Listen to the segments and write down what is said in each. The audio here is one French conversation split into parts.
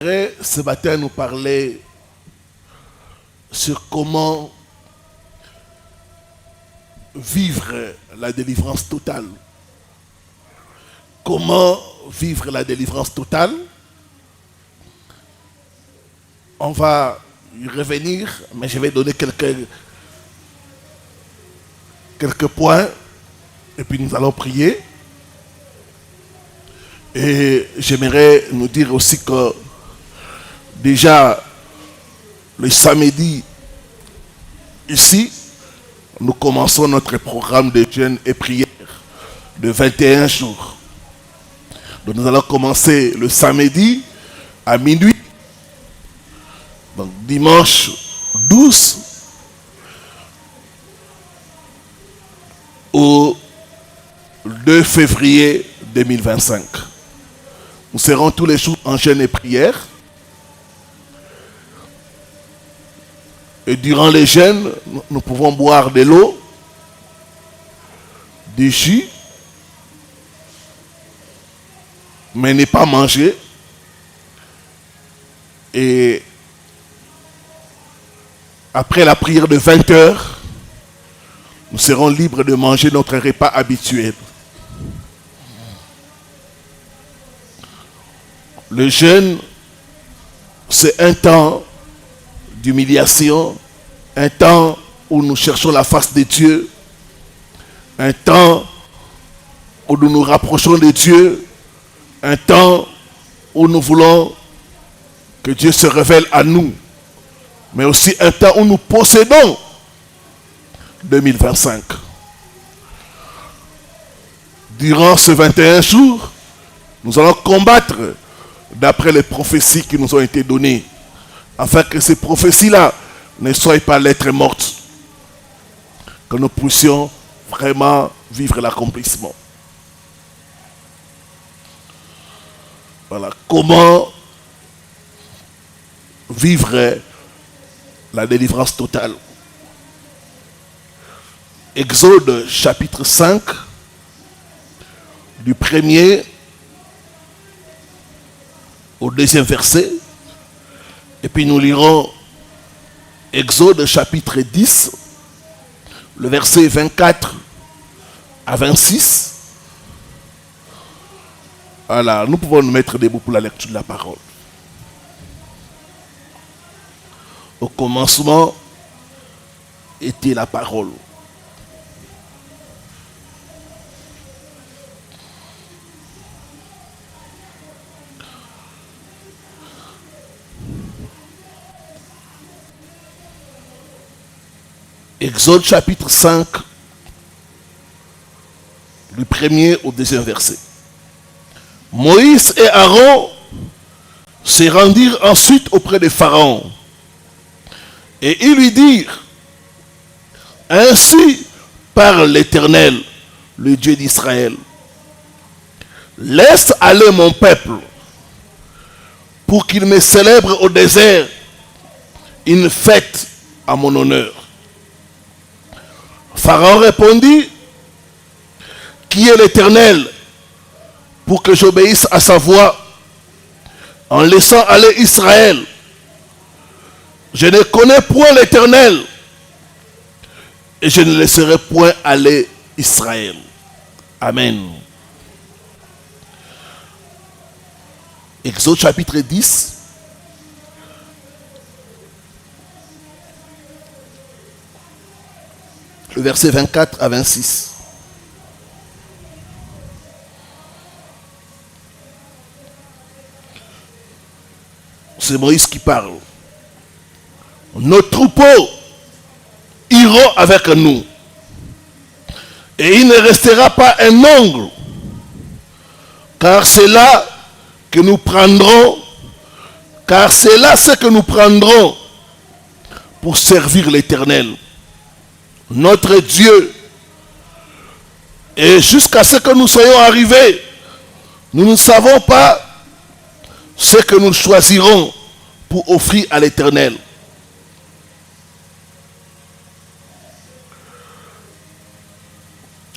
Ce matin nous parler sur comment vivre la délivrance totale. Comment vivre la délivrance totale? On va y revenir, mais je vais donner quelques points et puis nous allons prier. Et j'aimerais nous dire aussi que déjà le samedi, ici, nous commençons notre programme de jeûne et prière de 21 jours. Donc nous allons commencer le samedi à minuit. Donc dimanche 12 au 2 février 2025. Nous serons tous les jours en jeûne et prière. Et durant les jeûnes, nous pouvons boire de l'eau, du jus, mais ne pas manger. Et après la prière de 20 heures, nous serons libres de manger notre repas habituel. Le jeûne, c'est un temps d'humiliation, un temps où nous cherchons la face de Dieu, un temps où nous nous rapprochons de Dieu, un temps où nous voulons que Dieu se révèle à nous, mais aussi un temps où nous possédons 2025. Durant ces 21 jours, nous allons combattre d'après les prophéties qui nous ont été données, afin que ces prophéties-là ne soient pas lettres mortes, que nous puissions vraiment vivre l'accomplissement. Voilà, comment vivre la délivrance totale. Exode chapitre 5, du 1er au 2e verset. Et puis nous lirons Exode chapitre 10, le verset 24 à 26. Voilà, nous pouvons nous mettre debout pour la lecture de la parole. Au commencement était la parole. Exode chapitre 5, du 1er au 2e verset. Moïse et Aaron se rendirent ensuite auprès de Pharaon. Et ils lui dirent: ainsi parle l'Éternel, le Dieu d'Israël. Laisse aller mon peuple pour qu'il me célèbre au désert une fête à mon honneur. Pharaon répondit: qui est l'Éternel pour que j'obéisse à sa voix en laissant aller Israël? Je ne connais point l'Éternel et je ne laisserai point aller Israël. Amen. Exode chapitre 10. Le verset 24 à 26. C'est Moïse qui parle. Nos troupeaux iront avec nous. Et il ne restera pas un ongle. Car c'est là que nous prendrons. Car c'est là ce que nous prendrons pour servir l'Éternel, notre Dieu. Et jusqu'à ce que nous soyons arrivés, nous ne savons pas ce que nous choisirons pour offrir à l'Éternel.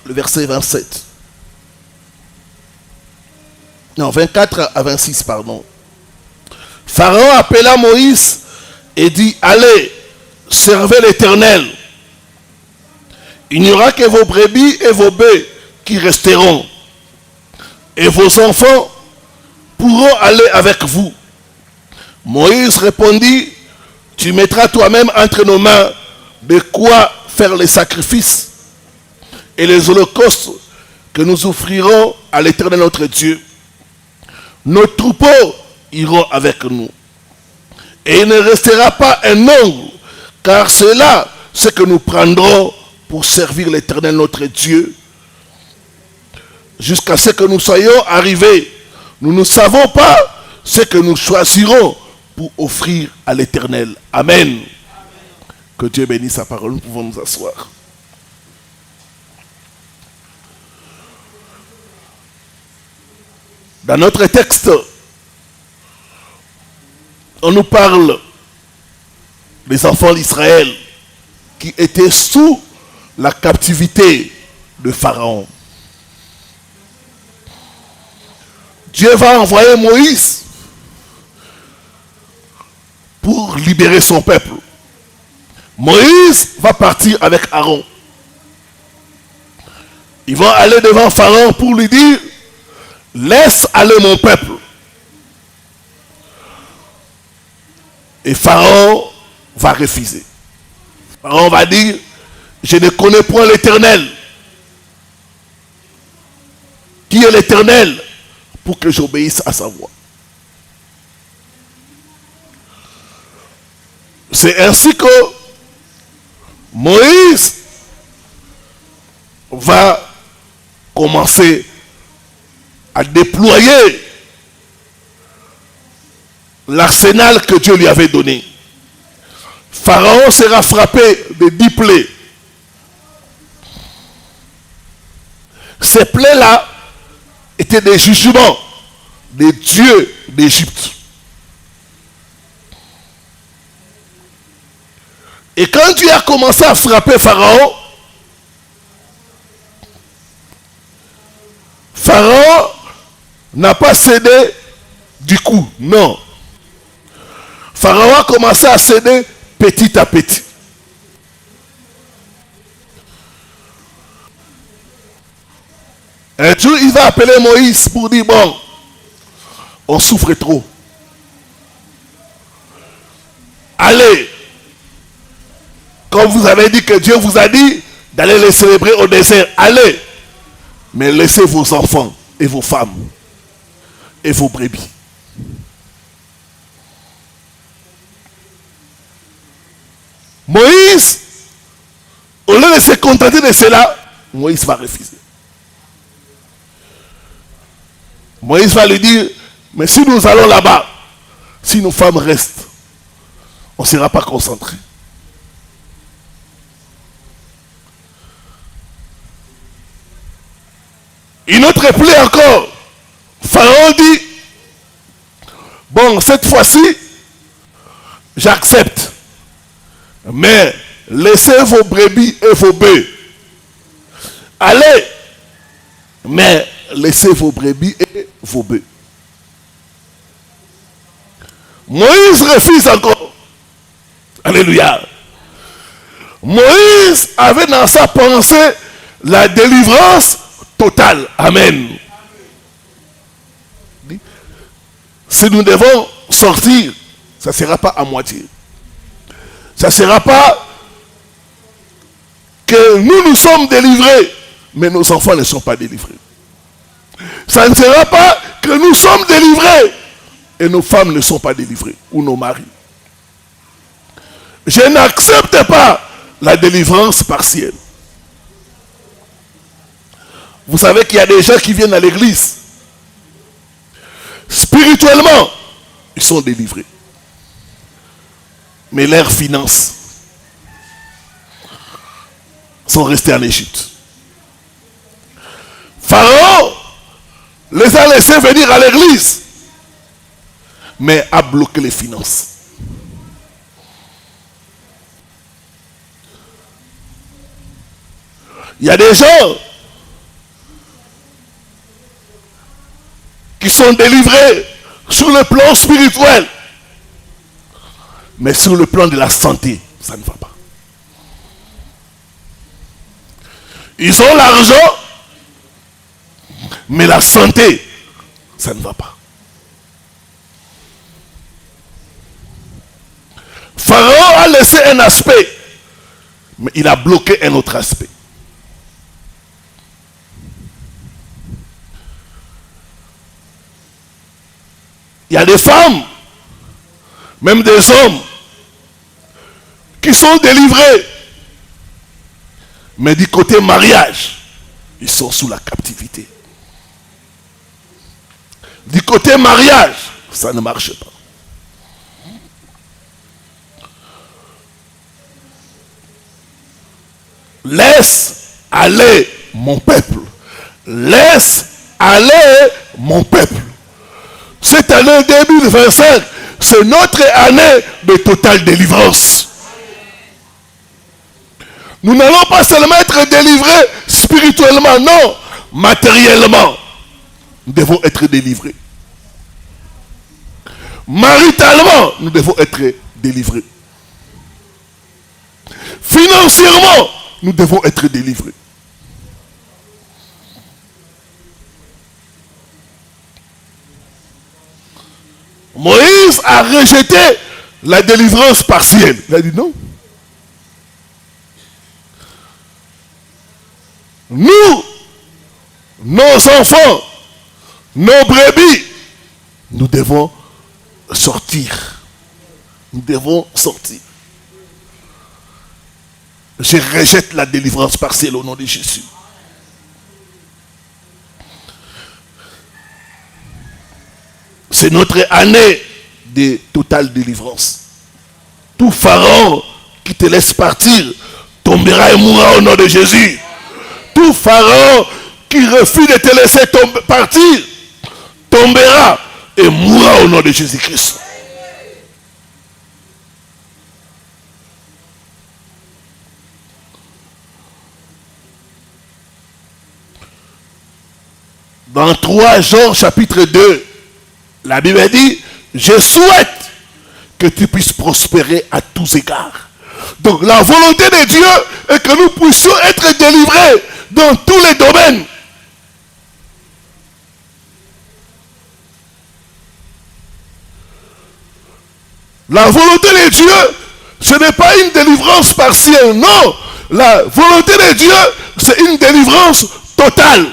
Le verset 27. Non, 24 à 26, pardon. Pharaon appela Moïse et dit, allez, servez l'Éternel. Il n'y aura que vos brebis et vos bœufs qui resteront. Et vos enfants pourront aller avec vous. Moïse répondit, tu mettras toi-même entre nos mains de quoi faire les sacrifices et les holocaustes que nous offrirons à l'Éternel notre Dieu. Nos troupeaux iront avec nous. Et il ne restera pas un ongle, car c'est là ce que nous prendrons pour servir l'Éternel notre Dieu. Jusqu'à ce que nous soyons arrivés, nous ne savons pas ce que nous choisirons pour offrir à l'Éternel. Amen. Que Dieu bénisse sa parole. Nous pouvons nous asseoir. Dans notre texte, on nous parle des enfants d'Israël qui étaient sous la captivité de Pharaon. Dieu va envoyer Moïse pour libérer son peuple. Moïse va partir avec Aaron. Ils vont aller devant Pharaon pour lui dire, laisse aller mon peuple. Et Pharaon va refuser. Pharaon va dire, je ne connais point l'Éternel. Qui est l'Éternel pour que j'obéisse à sa voix? C'est ainsi que Moïse va commencer à déployer l'arsenal que Dieu lui avait donné. Pharaon sera frappé de 10 plaies. Ces plaies-là étaient des jugements des dieux d'Égypte. Et quand Dieu a commencé à frapper Pharaon, Pharaon n'a pas cédé du coup, non. Pharaon a commencé à céder petit à petit. Un jour, il va appeler Moïse pour dire, bon, on souffre trop. Allez, comme vous avez dit que Dieu vous a dit d'aller les célébrer au désert, allez, mais laissez vos enfants et vos femmes et vos brebis. Moïse, au lieu de se contenter de cela, Moïse va refuser. Moïse va lui dire, mais si nous allons là-bas, si nos femmes restent, on ne sera pas concentrés. Une autre plaie encore. Pharaon dit, bon, cette fois-ci, j'accepte. Mais laissez vos brebis et vos bœufs. Allez, mais laissez vos brebis et vos bœufs. Moïse refuse encore. Alléluia. Moïse avait dans sa pensée la délivrance totale. Amen. Si nous devons sortir, ça ne sera pas à moitié. Ça ne sera pas que nous sommes délivrés, mais nos enfants ne sont pas délivrés. Ça ne sera pas que nous sommes délivrés et nos femmes ne sont pas délivrées, ou nos maris. Je n'accepte pas la délivrance partielle. Vous savez qu'il y a des gens qui viennent à l'église. Spirituellement, ils sont délivrés. Mais leurs finances sont restées en Égypte. Pharaon les a laissés venir à l'église, mais a bloqué les finances. Il y a des gens qui sont délivrés sur le plan spirituel, Mais sur le plan de la santé, ça ne va pas. Ils ont l'argent, mais la santé, ça ne va pas. Pharaon a laissé un aspect, mais il a bloqué un autre aspect. Il y a des femmes, même des hommes, qui sont délivrés. Mais du côté mariage, ils sont sous la captivité. Du côté mariage, ça ne marche pas. Laisse aller mon peuple. Laisse aller mon peuple. Cette année 2025, c'est notre année de totale délivrance. Nous n'allons pas seulement être délivrés spirituellement, non, matériellement. Nous devons être délivrés. Maritalement, nous devons être délivrés. Financièrement, nous devons être délivrés. Moïse a rejeté la délivrance partielle. Il a dit non. Nous, nos enfants, nos brebis, nous devons sortir. Nous devons sortir. Je rejette la délivrance partielle au nom de Jésus. C'est notre année de totale délivrance. Tout pharaon qui te laisse partir tombera et mourra au nom de Jésus. Tout pharaon qui refuse de te laisser partir tombera et mourra au nom de Jésus-Christ. Dans 3 Jean chapitre 2, la Bible dit, je souhaite que tu puisses prospérer à tous égards. Donc la volonté de Dieu est que nous puissions être délivrés dans tous les domaines. La volonté de Dieu, ce n'est pas une délivrance partielle, non. La volonté de Dieu, c'est une délivrance totale.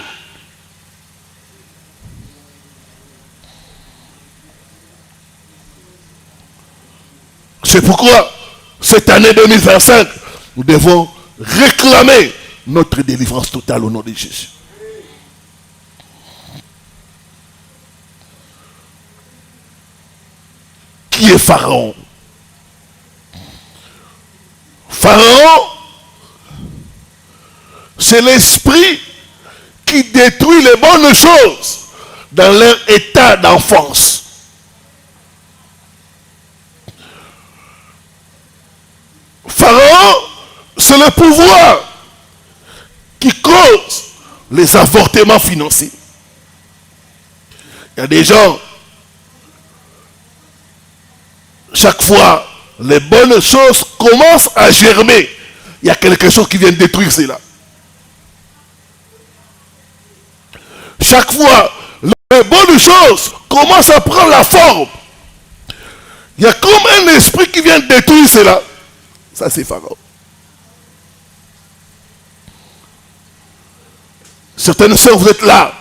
C'est pourquoi, cette année 2025, nous devons réclamer notre délivrance totale au nom de Jésus. Qui est Pharaon? Pharaon, c'est l'esprit qui détruit les bonnes choses dans leur état d'enfance. Pharaon, c'est le pouvoir qui cause les avortements financiers. Il y a des gens, chaque fois, les bonnes choses commencent à germer. Il y a quelque chose qui vient détruire cela. Chaque fois, les bonnes choses commencent à prendre la forme. Il y a comme un esprit qui vient détruire cela. Ça, c'est Pharaon. Certaines sœurs, vous êtes là.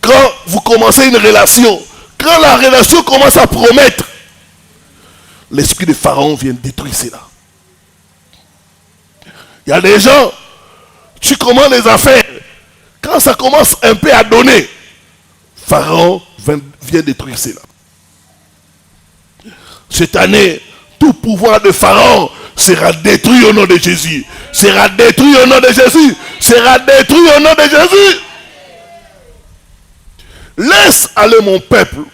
Quand vous commencez une relation, quand la relation commence à promettre, l'esprit de Pharaon vient détruire cela. Il y a des gens, tu commences les affaires, quand ça commence un peu à donner, Pharaon vient détruire cela. Cette année, tout pouvoir de Pharaon sera détruit au nom de Jésus. Sera détruit au nom de Jésus. Sera détruit au nom de Jésus. Laisse aller mon peuple.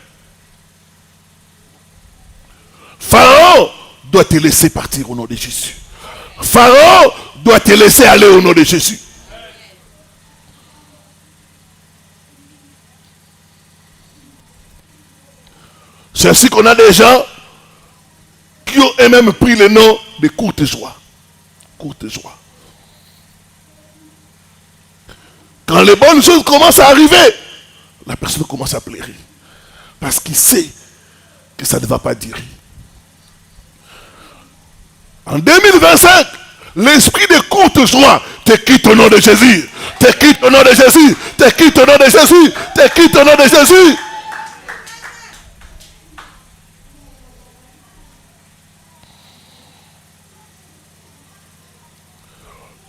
Pharaon doit te laisser partir au nom de Jésus. Pharaon doit te laisser aller au nom de Jésus. C'est ainsi qu'on a des gens qui ont eux-mêmes pris le nom de courte joie. Courte joie. Quand les bonnes choses commencent à arriver, la personne commence à pleurer. Parce qu'il sait que ça ne va pas durer. En 2025, l'esprit de courte joie te quitte au nom de Jésus. Te quitte au nom de Jésus. Te quitte au nom de Jésus. Te quitte au nom de Jésus.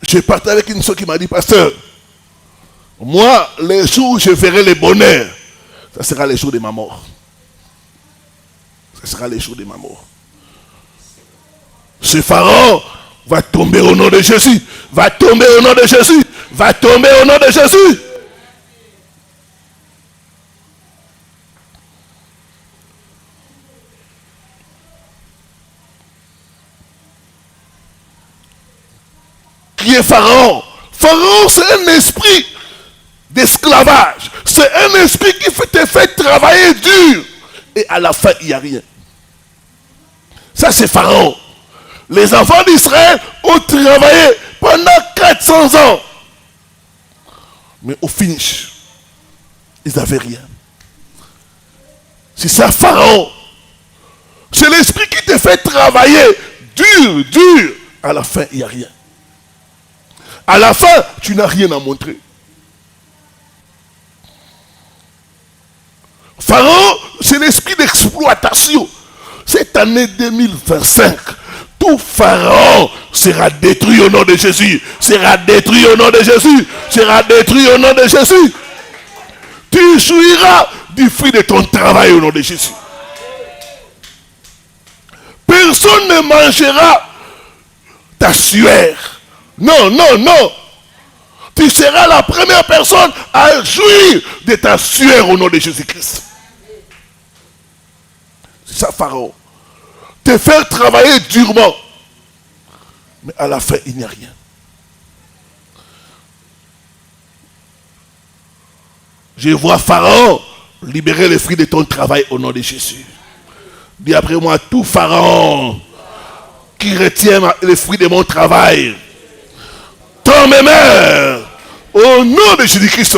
J'ai parlé avec une soeur qui m'a dit, pasteur, moi, les jours où je verrai le bonheur, ça sera les jours de ma mort. Ça sera les jours de ma mort. Ce pharaon va tomber au nom de Jésus. Va tomber au nom de Jésus. Va tomber au nom de Jésus. Qui est Pharaon? Pharaon, c'est un esprit d'esclavage. C'est un esprit qui te fait travailler dur. Et à la fin, il n'y a rien. Ça, c'est Pharaon. Les enfants d'Israël ont travaillé pendant 400 ans. Mais au finish, ils n'avaient rien. C'est ça, Pharaon. C'est l'esprit qui te fait travailler dur, dur. À la fin, il n'y a rien. À la fin, tu n'as rien à montrer. Pharaon, c'est l'esprit d'exploitation. Cette année 2025, tout Pharaon sera détruit au nom de Jésus. Sera détruit au nom de Jésus. Sera détruit au nom de Jésus. Tu jouiras du fruit de ton travail au nom de Jésus. Personne ne mangera ta sueur. Non, non, non. Tu seras la première personne à jouir de ta sueur au nom de Jésus-Christ. C'est ça, Pharaon. Te faire travailler durement. Mais à la fin, il n'y a rien. Je vois Pharaon libérer les fruits de ton travail au nom de Jésus. Dis après moi, tout Pharaon qui retient les fruits de mon travail, tombe et meurt au nom de Jésus-Christ.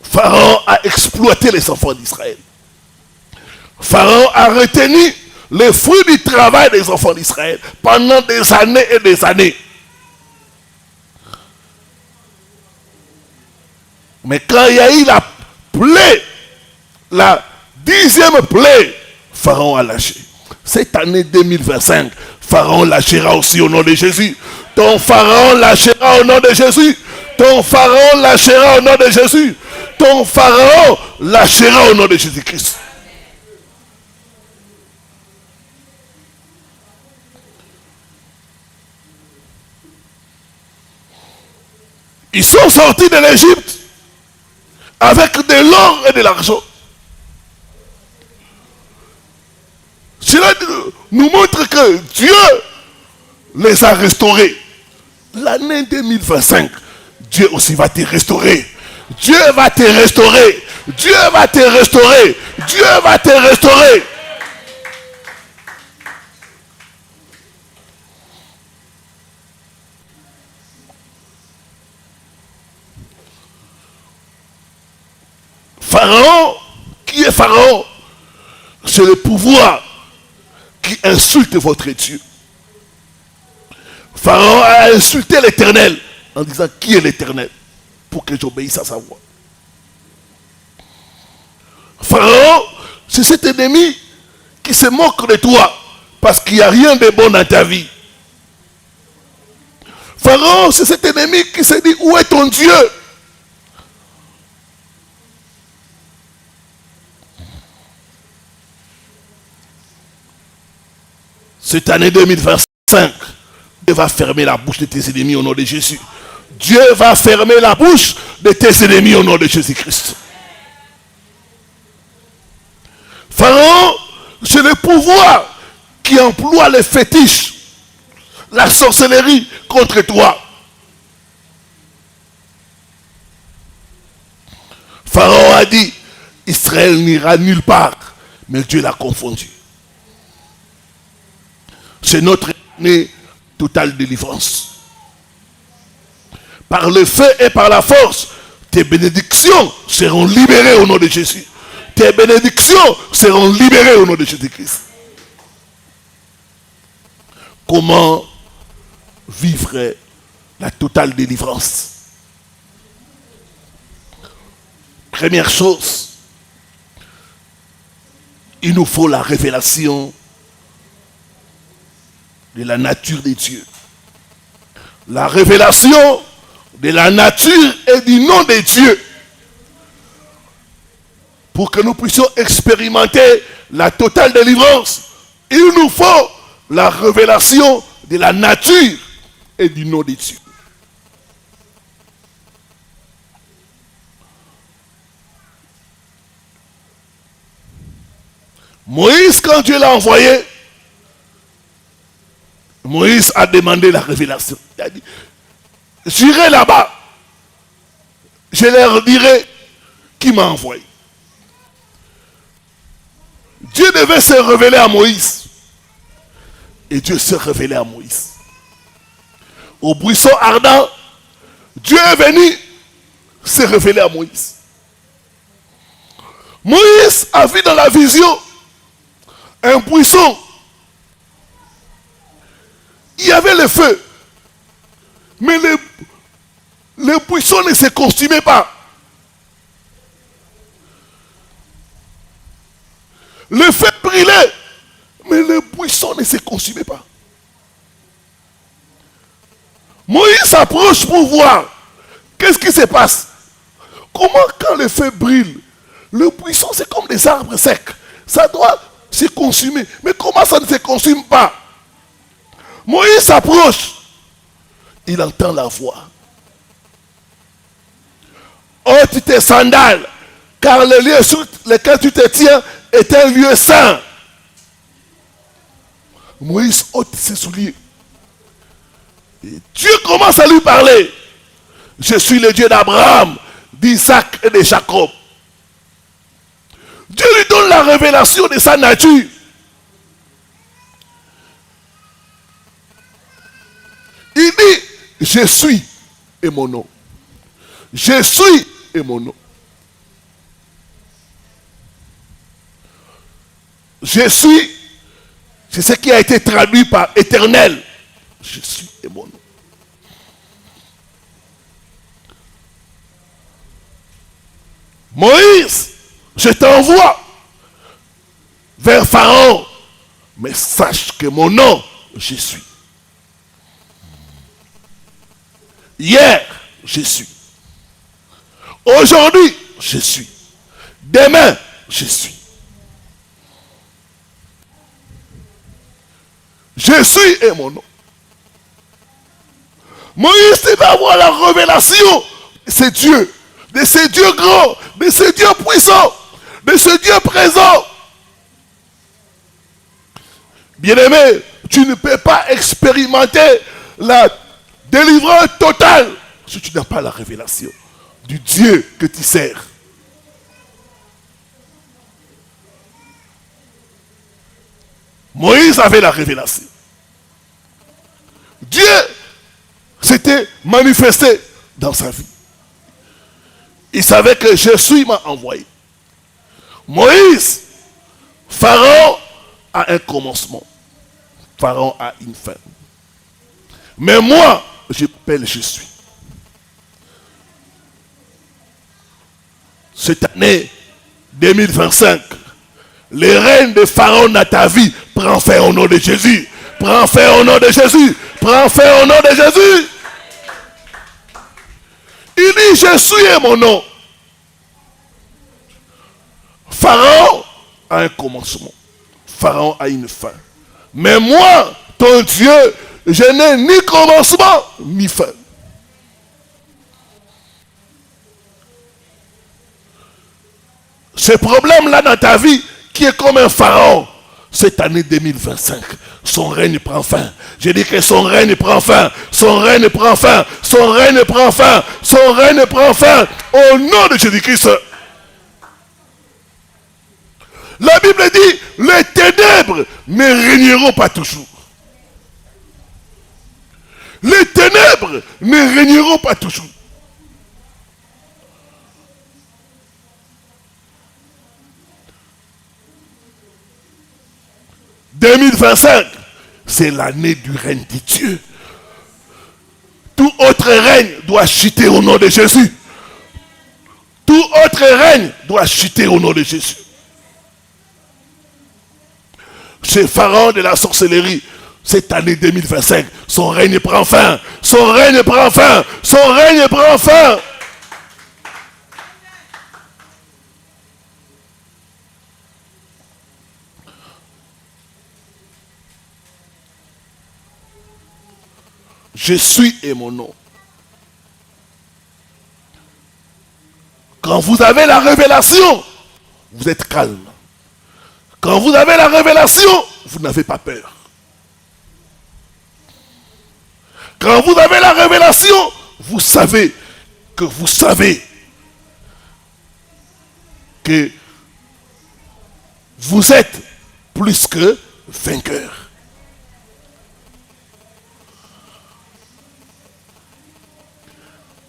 Pharaon a exploité les enfants d'Israël. Pharaon a retenu les fruits du travail des enfants d'Israël pendant des années et des années. Mais quand il y a eu la plaie, la 10e plaie, Pharaon a lâché. Cette année 2025, Pharaon lâchera aussi au nom de Jésus. Ton Pharaon lâchera au nom de Jésus. Ton Pharaon lâchera au nom de Jésus. Ton Pharaon lâchera au nom de Jésus-Christ. Ils sont sortis de l'Égypte avec de l'or et de l'argent. Cela nous montre que Dieu les a restaurés. L'année 2025, Dieu aussi va te restaurer. Dieu va te restaurer. Dieu va te restaurer. Dieu va te restaurer. Pharaon, qui est Pharaon? C'est le pouvoir qui insulte votre Dieu. Pharaon a insulté l'Éternel en disant qui est l'Éternel pour que j'obéisse à sa voix. Pharaon, c'est cet ennemi qui se moque de toi parce qu'il n'y a rien de bon dans ta vie. Pharaon, c'est cet ennemi qui se dit où est ton Dieu? Cette année 2025, Dieu va fermer la bouche de tes ennemis au nom de Jésus. Dieu va fermer la bouche de tes ennemis au nom de Jésus-Christ. Pharaon, c'est le pouvoir qui emploient les fétiches, la sorcellerie contre toi. Pharaon a dit, Israël n'ira nulle part, mais Dieu l'a confondu. C'est notre année totale délivrance. Par le feu et par la force, tes bénédictions seront libérées au nom de Jésus. Tes bénédictions seront libérées au nom de Jésus-Christ. Comment vivre la totale délivrance? Première chose, il nous faut la révélation de la nature de Dieu. La révélation de la nature et du nom de Dieu. Pour que nous puissions expérimenter la totale délivrance, il nous faut la révélation de la nature et du nom de Dieu. Moïse, quand Dieu l'a envoyé, Moïse a demandé la révélation. Il a dit, j'irai là-bas, je leur dirai qui m'a envoyé. Dieu devait se révéler à Moïse. Et Dieu s'est révélé à Moïse. Au buisson ardent, Dieu est venu se révéler à Moïse. Moïse a vu dans la vision un buisson. Il y avait le feu. Mais le buisson ne se consumait pas. Le feu brûlait, mais le buisson ne se consumait pas. Moïse s'approche pour voir qu'est-ce qui se passe. Comment quand le feu brûle, le buisson c'est comme des arbres secs. Ça doit se consumer. Mais comment ça ne se consume pas? Moïse s'approche. Il entend la voix. Ôte tes sandales, car le lieu sur lequel tu te tiens est un lieu saint. Moïse ôte ses souliers. Et Dieu commence à lui parler. Je suis le Dieu d'Abraham, d'Isaac et de Jacob. Dieu lui donne la révélation de sa nature. Il dit, je suis et mon nom. Je suis et mon nom. Je suis, c'est ce qui a été traduit par éternel. Je suis et mon nom. Moïse, je t'envoie vers Pharaon, mais sache que mon nom, je suis. Hier, je suis. Aujourd'hui, je suis. Demain, je suis. Je suis et mon nom. Moïse va avoir la révélation de ce Dieu, de ce Dieu grand, de ce Dieu puissant, de ce Dieu présent. Bien-aimé, tu ne peux pas expérimenter la délivrance totale si tu n'as pas la révélation du Dieu que tu sers. Moïse avait la révélation. Dieu s'était manifesté dans sa vie. Il savait que Jésus m'a envoyé. Moïse, Pharaon a un commencement. Pharaon a une fin. Mais moi, j'appelle Jésus. Cette année 2025, le règne de Pharaon dans ta vie prend fin au nom de Jésus. Prends fin au nom de Jésus. Prends fin au nom de Jésus. Il dit, je suis mon nom. Pharaon a un commencement. Pharaon a une fin. Mais moi, ton Dieu, je n'ai ni commencement, ni fin. Ce problème-là dans ta vie, qui est comme un pharaon, cette année 2025, son règne prend fin. J'ai dit que son règne prend fin. Son règne prend fin. Son règne prend fin. Son règne prend fin. Au nom de Jésus-Christ. La Bible dit, les ténèbres ne régneront pas toujours. Les ténèbres ne régneront pas toujours. « 2025, c'est l'année du règne de Dieu. Tout autre règne doit chuter au nom de Jésus. Tout autre règne doit chuter au nom de Jésus. Chez Pharaon de la sorcellerie, cette année 2025, son règne prend fin. Son règne prend fin. Son règne prend fin. Je suis et mon nom. Quand vous avez la révélation, vous êtes calme. Quand vous avez la révélation, vous n'avez pas peur. Quand vous avez la révélation, vous savez que vous êtes plus que vainqueur.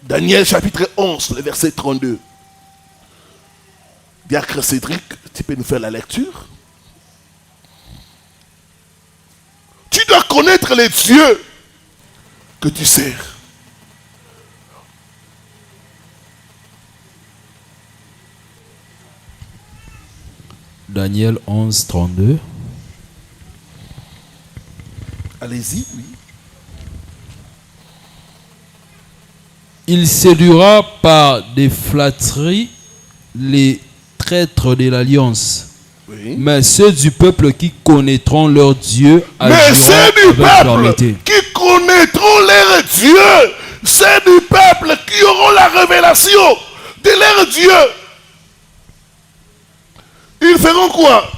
Daniel chapitre 11, le verset 32. Diacre Cédric, tu peux nous faire la lecture? Tu dois connaître les dieux que tu sers. Daniel 11, 32. Allez-y, oui. Il séduira par des flatteries les traîtres de l'alliance. Oui. Mais ceux du peuple qui connaîtront leur Dieu Mais c'est du avec peuple fermeté. qui connaîtront leur Dieu. C'est du peuple qui auront la révélation de leur Dieu. Ils feront quoi?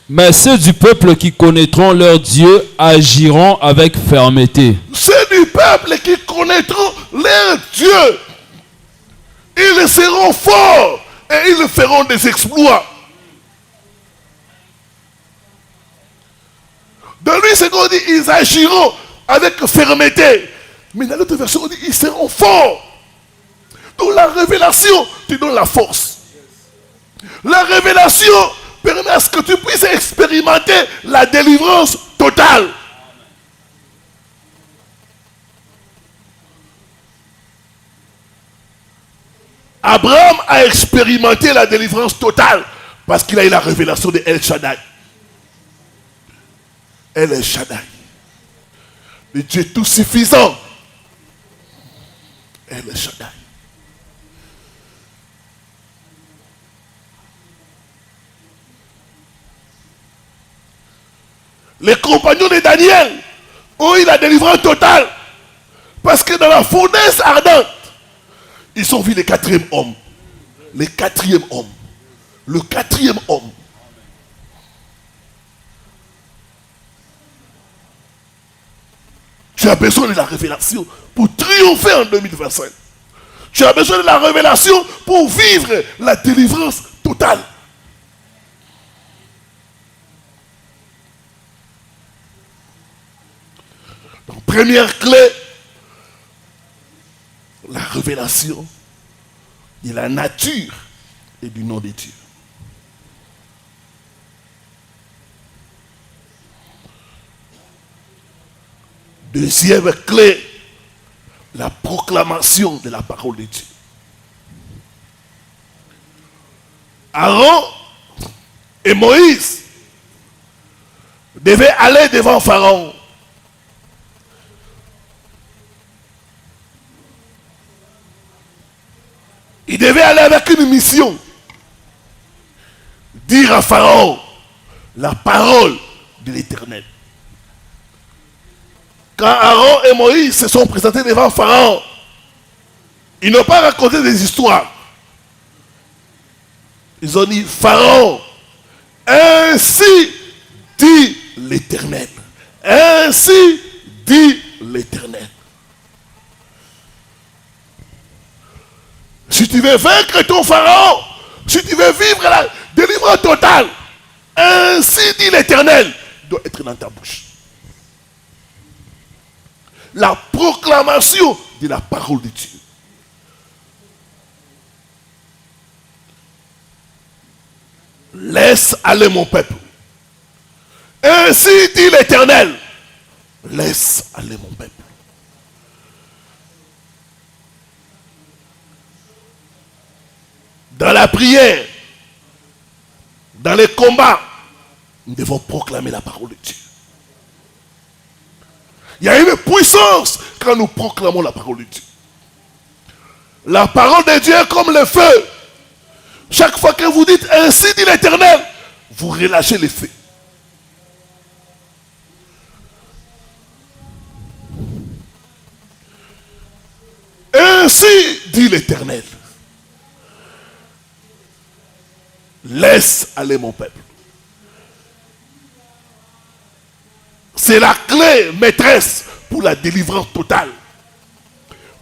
Mais ceux du peuple qui connaîtront leur Dieu agiront avec fermeté. C'est du peuple qui connaîtront leur Dieu. Ils seront forts et ils feront des exploits. Dans lui, c'est qu'on dit, ils agiront avec fermeté. Mais dans l'autre version, on dit, ils seront forts. Donc la révélation te donne la force. La révélation permet à ce que tu puisses expérimenter la délivrance totale. Abraham a expérimenté la délivrance totale parce qu'il a eu la révélation de El Shaddai. El Shaddai, le Dieu tout suffisant. El Shaddai. Les compagnons de Daniel ont eu la délivrance totale parce que dans la fournaise ardente, ils ont vu le quatrième homme. Le quatrième homme. Le quatrième homme. Tu as besoin de la révélation pour triompher en 2025. Tu as besoin de la révélation pour vivre la délivrance totale. Donc, première clé, la révélation de la nature et du nom de Dieu. Deuxième clé, la proclamation de la parole de Dieu. Aaron et Moïse devaient aller devant Pharaon. Ils devaient aller avec une mission. Dire à Pharaon la parole de l'Éternel. Quand Aaron et Moïse se sont présentés devant Pharaon, ils n'ont pas raconté des histoires. Ils ont dit, Pharaon, ainsi dit l'Éternel. Ainsi dit l'Éternel. Si tu veux vaincre ton pharaon, si tu veux vivre la délivrance totale, ainsi dit l'Éternel, doit être dans ta bouche. La proclamation de la parole de Dieu. Laisse aller mon peuple. Ainsi dit l'Éternel. Laisse aller mon peuple. Dans la prière, dans les combats, nous devons proclamer la parole de Dieu. Il y a une puissance quand nous proclamons la parole de Dieu. La parole de Dieu est comme le feu. Chaque fois que vous dites ainsi dit l'Éternel, vous relâchez les feux. Ainsi dit l'Éternel. Laisse aller mon peuple. C'est la clé maîtresse pour la délivrance totale.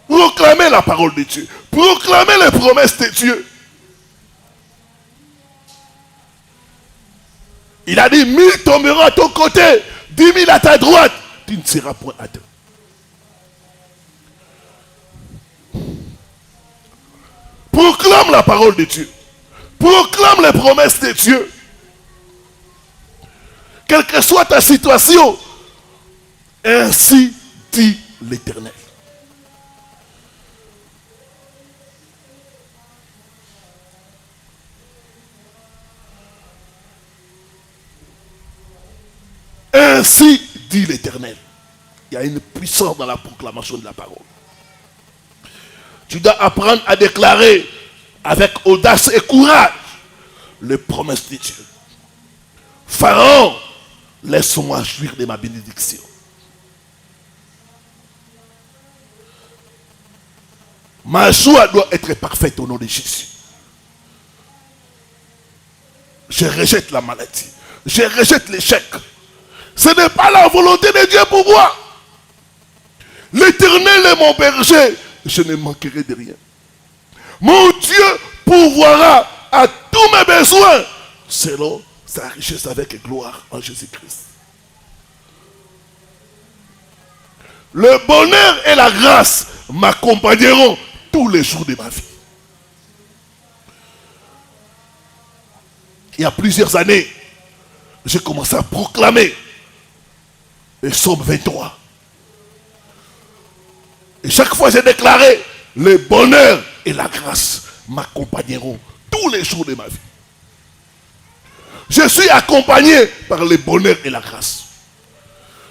Proclamer la parole de Dieu. Proclamer les promesses de Dieu. Il a dit 1000 tomberont à ton côté, 10 000 à ta droite. Tu ne seras point atteint. Proclame la parole de Dieu. Proclame les promesses de Dieu. Quelle que soit ta situation, ainsi dit l'Éternel. Ainsi dit l'Éternel. Il y a une puissance dans la proclamation de la parole. Tu dois apprendre à déclarer avec audace et courage les promesses de Dieu. Pharaon, laisse-moi jouir de ma bénédiction. Ma joie doit être parfaite au nom de Jésus. Je rejette la maladie. Je rejette l'échec. Ce n'est pas la volonté de Dieu pour moi. L'Éternel est mon berger. Je ne manquerai de rien. Mon Dieu pourvoira à tous mes besoins selon sa richesse avec gloire en Jésus-Christ. Le bonheur et la grâce m'accompagneront tous les jours de ma vie. Il y a plusieurs années, j'ai commencé à proclamer le psaume 23. Et chaque fois j'ai déclaré, le bonheur et la grâce m'accompagneront tous les jours de ma vie. Je suis accompagné par le bonheur et la grâce.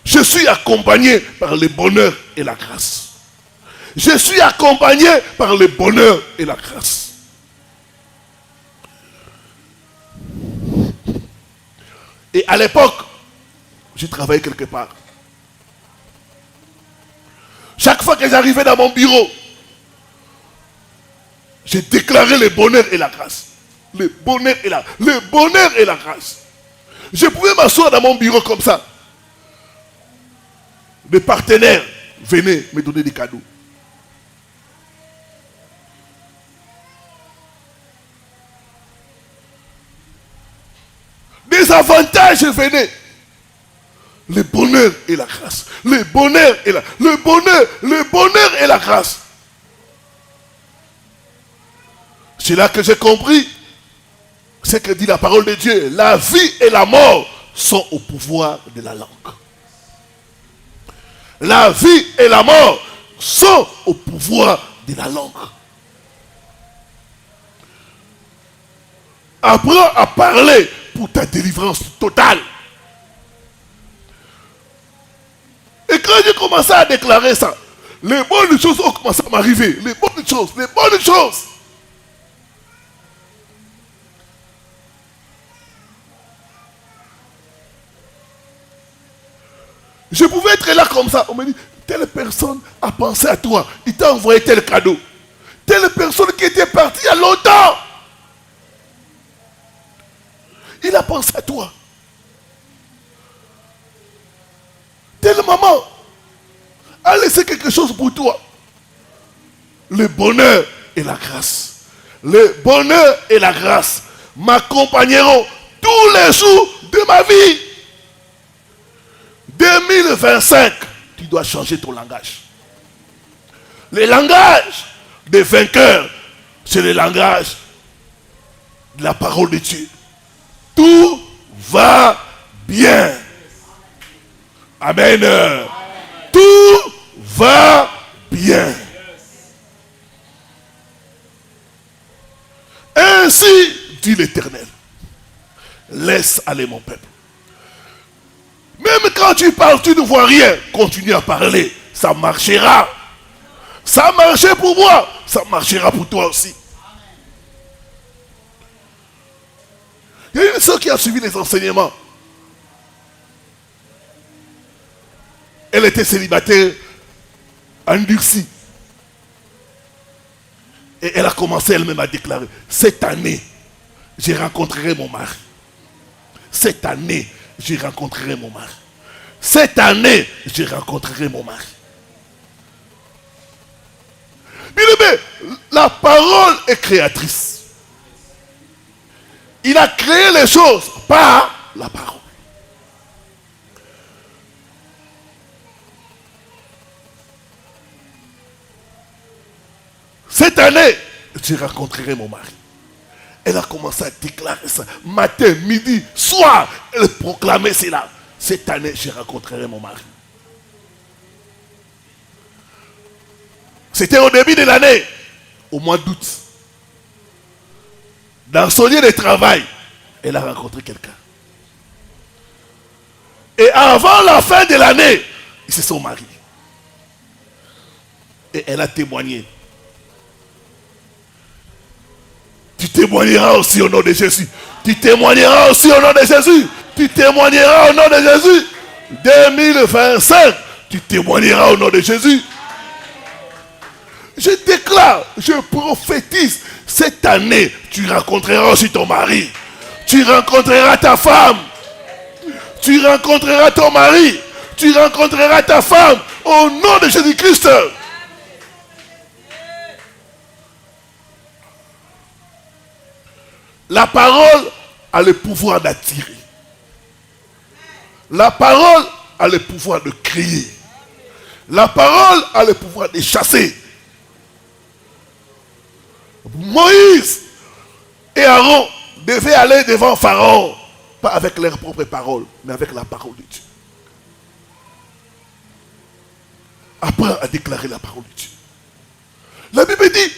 Je suis accompagné par le bonheur et la grâce. Je suis accompagné par le bonheur et la grâce. Et à l'époque, j'ai travaillé quelque part. Chaque fois que j'arrivais dans mon bureau, j'ai déclaré le bonheur et la grâce. Le bonheur et la grâce. Je pouvais m'asseoir dans mon bureau comme ça. Des partenaires venaient me donner des cadeaux. Des avantages venaient. Le bonheur et la grâce. Le bonheur et la grâce. C'est là que j'ai compris ce que dit la parole de Dieu. La vie et la mort sont au pouvoir de la langue. La vie et la mort sont au pouvoir de la langue. Apprends à parler pour ta délivrance totale. Et quand j'ai commencé à déclarer ça, les bonnes choses ont commencé à m'arriver. Les bonnes choses. Je pouvais être là comme ça. On me dit, telle personne a pensé à toi. Il t'a envoyé tel cadeau. Telle personne qui était partie il y a longtemps. Il a pensé à toi. maman a laissé quelque chose pour toi. Le bonheur et la grâce. Le bonheur et la grâce m'accompagneront tous les jours de ma vie. 2025, tu dois changer ton langage. Le langage des vainqueurs, c'est le langage de la parole de Dieu. Tout va bien. Amen. Tout va bien. Ainsi dit l'Éternel. Laisse aller mon peuple. Même quand tu parles, tu ne vois rien. Continue à parler. Ça marchera. Ça a marché pour moi. Ça marchera pour toi aussi. Il y a une soeur qui a suivi les enseignements. Elle était célibataire, endurcie. Et elle a commencé elle-même à déclarer, cette année, je rencontrerai mon mari. Cette année, je rencontrerai mon mari. Cette année, je rencontrerai mon mari. Bien-aimé, la parole est créatrice. Il a créé les choses par la parole. Cette année, je rencontrerai mon mari. Elle a commencé à déclarer ça. Matin, midi, soir, elle proclamait cela. Cette année, je rencontrerai mon mari. C'était au début de l'année, au mois d'août. Dans son lieu de travail, elle a rencontré quelqu'un. Et avant la fin de l'année, ils se sont mariés. Et elle a témoigné. Tu témoigneras aussi au nom de Jésus. Tu témoigneras aussi au nom de Jésus. Tu témoigneras au nom de Jésus. 2025, tu témoigneras au nom de Jésus. Je déclare, je prophétise, cette année, tu rencontreras aussi ton mari. Tu rencontreras ta femme. Tu rencontreras ton mari. Tu rencontreras ta femme au nom de Jésus-Christ. La parole a le pouvoir d'attirer. La parole a le pouvoir de créer. La parole a le pouvoir de chasser. Moïse et Aaron devaient aller devant Pharaon, pas avec leurs propres paroles, mais avec la parole de Dieu. Apprends à déclarer la parole de Dieu. La Bible dit,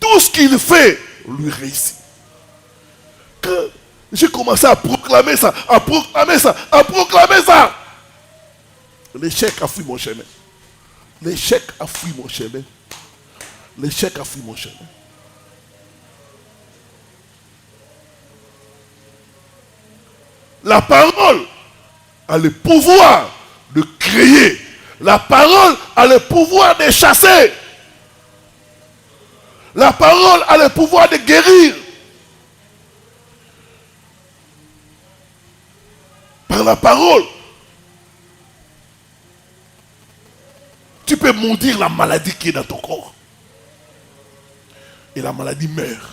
tout ce qu'il fait lui réussit. Quand j'ai commencé à proclamer ça, à proclamer ça, à proclamer ça, l'échec a fui mon chemin. L'échec a fui mon chemin. L'échec a fui mon chemin. La parole a le pouvoir de créer. La parole a le pouvoir de chasser. La parole a le pouvoir de guérir. Par la parole, tu peux maudire la maladie qui est dans ton corps. Et la maladie meurt.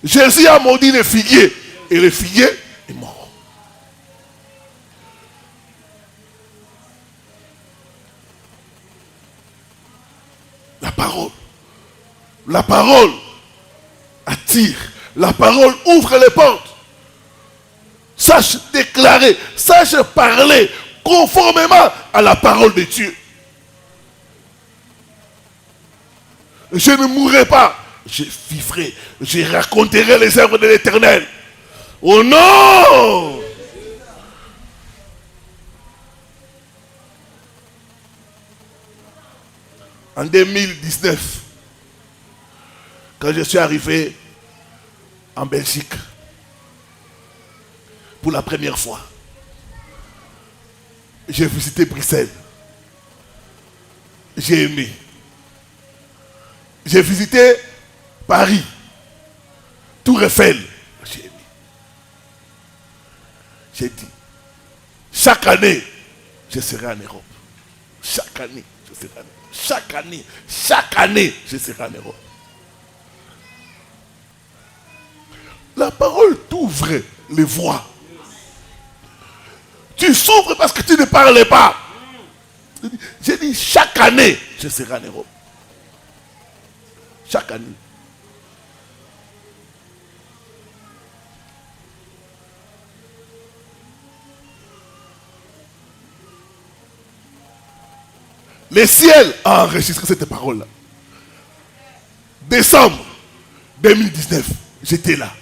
Jésus a maudit le figuier. Et le figuier est mort. La parole. La parole attire. La parole ouvre les portes. Sache déclarer. Sache parler conformément à la parole de Dieu. Je ne mourrai pas. Je vivrai, je raconterai les œuvres de l'Éternel. Oh non! En 2019, quand je suis arrivé en Belgique, pour la première fois, j'ai visité Bruxelles. J'ai aimé. J'ai visité Paris, Tour Eiffel, j'ai aimé. J'ai dit, chaque année, je serai en Europe. Chaque année, je serai en Europe. Chaque année, je serai en Europe. La parole t'ouvre les voies. Tu souffres parce que tu ne parles pas. J'ai dit, chaque année, je serai en Europe. Chaque année. Le ciel a enregistré cette parole-là. Décembre 2019, j'étais là.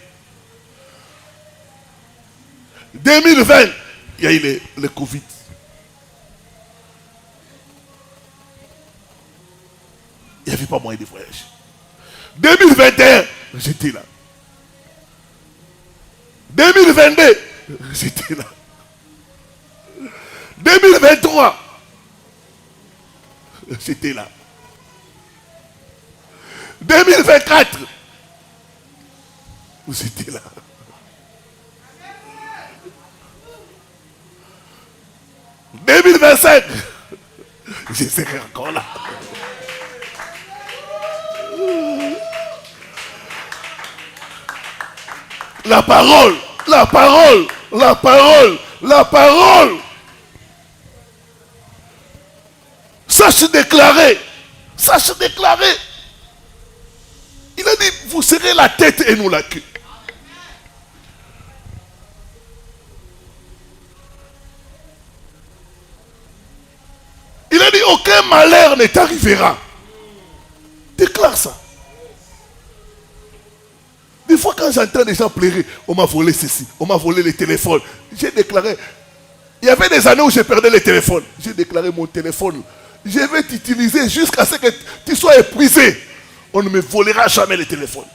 2020, il y a eu le Covid. Il n'y avait pas moyen de voyager. 2021, j'étais là. 2022, j'étais là. 2023, j'étais là. 2024, j'étais là. 2025, je serai encore là. La parole, la parole, la parole, la parole. Sache déclarer, sache déclarer. Il a dit, vous serez la tête et nous la queue. Il a dit, aucun malheur ne t'arrivera. Déclare ça. Des fois, quand j'entends des gens pleurer, on m'a volé ceci, on m'a volé les téléphones. J'ai déclaré, il y avait des années où je perdais les téléphones. J'ai déclaré mon téléphone. Je vais t'utiliser jusqu'à ce que tu sois épuisé. On ne me volera jamais les téléphones.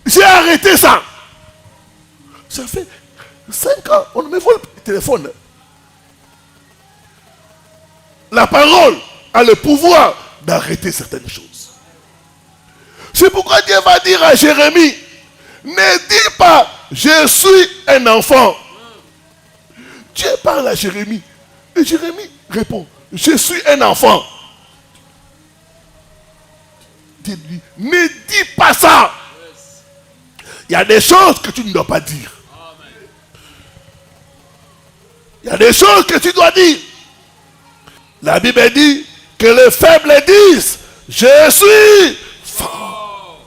J'ai arrêté ça. Ça fait 5 ans, on ne me vole pas les téléphones. La parole a le pouvoir d'arrêter certaines choses. C'est pourquoi Dieu va dire à Jérémie, ne dis pas, je suis un enfant. Dieu parle à Jérémie. Et Jérémie répond, je suis un enfant. Dieu lui, ne dis pas ça. Il y a des choses que tu ne dois pas dire. Il y a des choses que tu dois dire. La Bible dit que les faibles disent, je suis fort.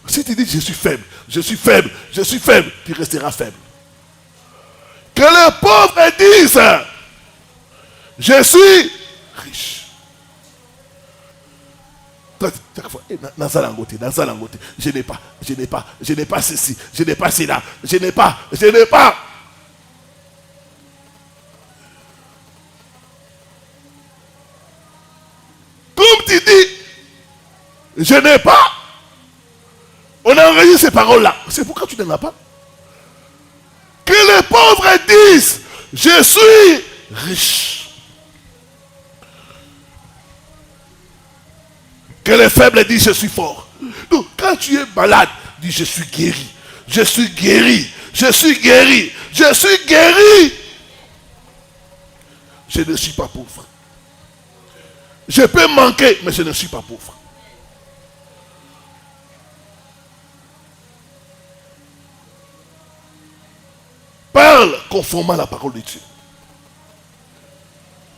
Si tu dis, je suis faible, je suis faible, je suis faible, tu resteras faible. Que les pauvres disent, je suis riche. Je n'ai pas, je n'ai pas ceci, je n'ai pas cela, je n'ai pas. Comme tu dis, je n'ai pas, on a enregistré ces paroles-là. C'est pourquoi tu n'en as pas. Que les pauvres disent, je suis riche. Que les faibles disent, je suis fort. Donc, quand tu es malade, dis, je suis guéri. Je suis guéri. Je suis guéri. Je suis guéri. Je ne suis pas pauvre. Je peux manquer, mais je ne suis pas pauvre. Parle conformément à la parole de Dieu.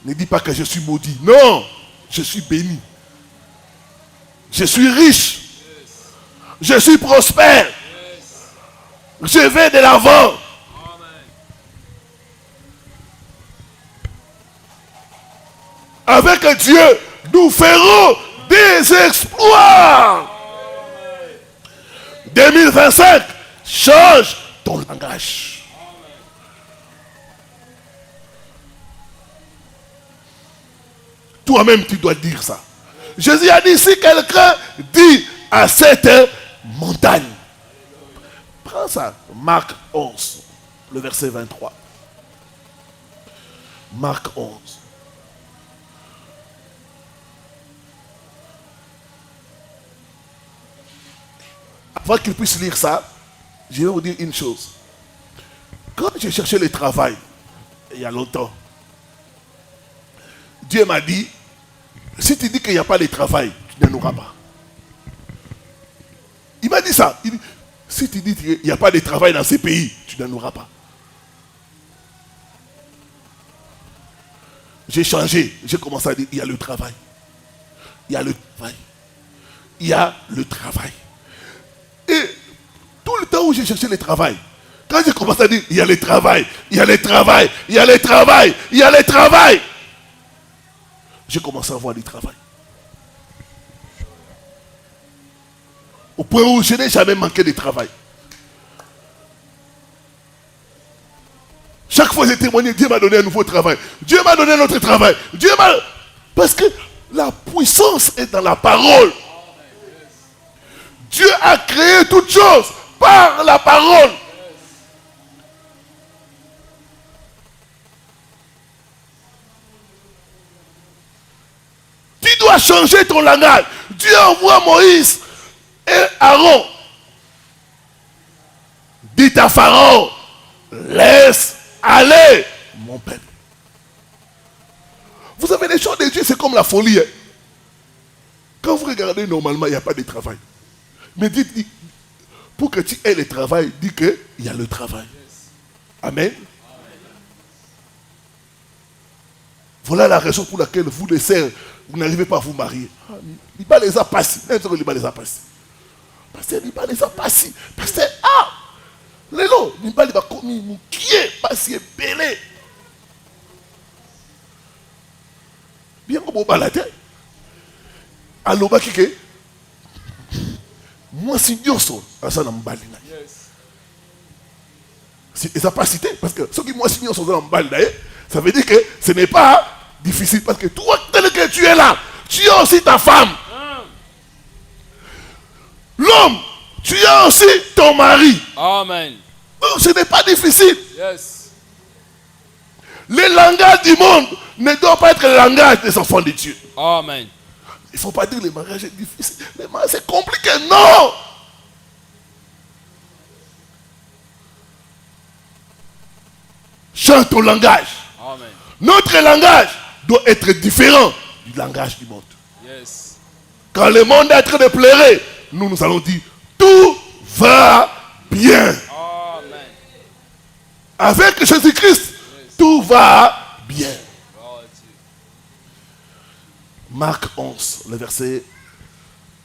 Ne dis pas que je suis maudit. Non, je suis béni. Je suis riche. Je suis prospère. Je vais de l'avant. Avec Dieu, nous ferons des exploits. 2025, change ton langage. Toi-même, tu dois dire ça. Jésus a dit, si quelqu'un dit à cette montagne, prends ça, Marc 11, le verset 23. Marc 11. Avant qu'il puisse lire ça, je vais vous dire une chose. Quand j'ai cherché le travail, il y a longtemps, Dieu m'a dit, si tu dis qu'il n'y a pas de travail, tu n'en auras pas. Il m'a dit ça. Il dit, si tu dis qu'il n'y a pas de travail dans ces pays, tu n'en auras pas. J'ai changé. J'ai commencé à dire, il y a le travail. Il y a le travail. Il y a le travail. Et tout le temps où j'ai cherché le travail, quand j'ai commencé à dire, il y a le travail, il y a le travail, il y a le travail, il y a le travail, j'ai commencé à voir du travail. Au point où je n'ai jamais manqué de travail. Chaque fois que j'ai témoigné, Dieu m'a donné un nouveau travail. Dieu m'a donné un autre travail. Dieu m'a... Parce que la puissance est dans la parole. Dieu a créé toutes choses par la parole. Tu dois changer ton langage. Dieu envoie Moïse et Aaron. Dites à Pharaon, laisse aller mon peuple. Vous avez des choses de Dieu, c'est comme la folie. Hein? Quand vous regardez normalement, il n'y a pas de travail. Mais dites, pour que tu aies le travail, dis qu'il y a le travail. Amen. Voilà la raison pour laquelle vous, les sœurs, vous n'arrivez pas à vous marier. Il va les a passés. Même si il va les a passés. Pasteur, il va les a passés. Pasteur, Lélo, il va les a commis. Qui est passé belé? Bien comme on balade. Alors, moi, si Dieu son, ça n'a pas balina. Et ça n'a pas cité, parce que ceux qui moi, si Dieu son dans balina, ça veut dire que ce n'est pas difficile, parce que toi, tel que tu es là, tu as aussi ta femme. L'homme, tu as aussi ton mari. Amen. Donc, ce n'est pas difficile. Yes. Le langage du monde ne doit pas être le langage des enfants de Dieu. Amen. Il ne faut pas dire que le mariage est difficile. Le mariage c'est compliqué. Non. Change ton langage. Amen. Notre langage doit être différent du langage du monde. Yes. Quand le monde est en train de pleurer, nous allons dire tout va bien. Amen. Avec Jésus-Christ, tout va bien. Marc 11, le verset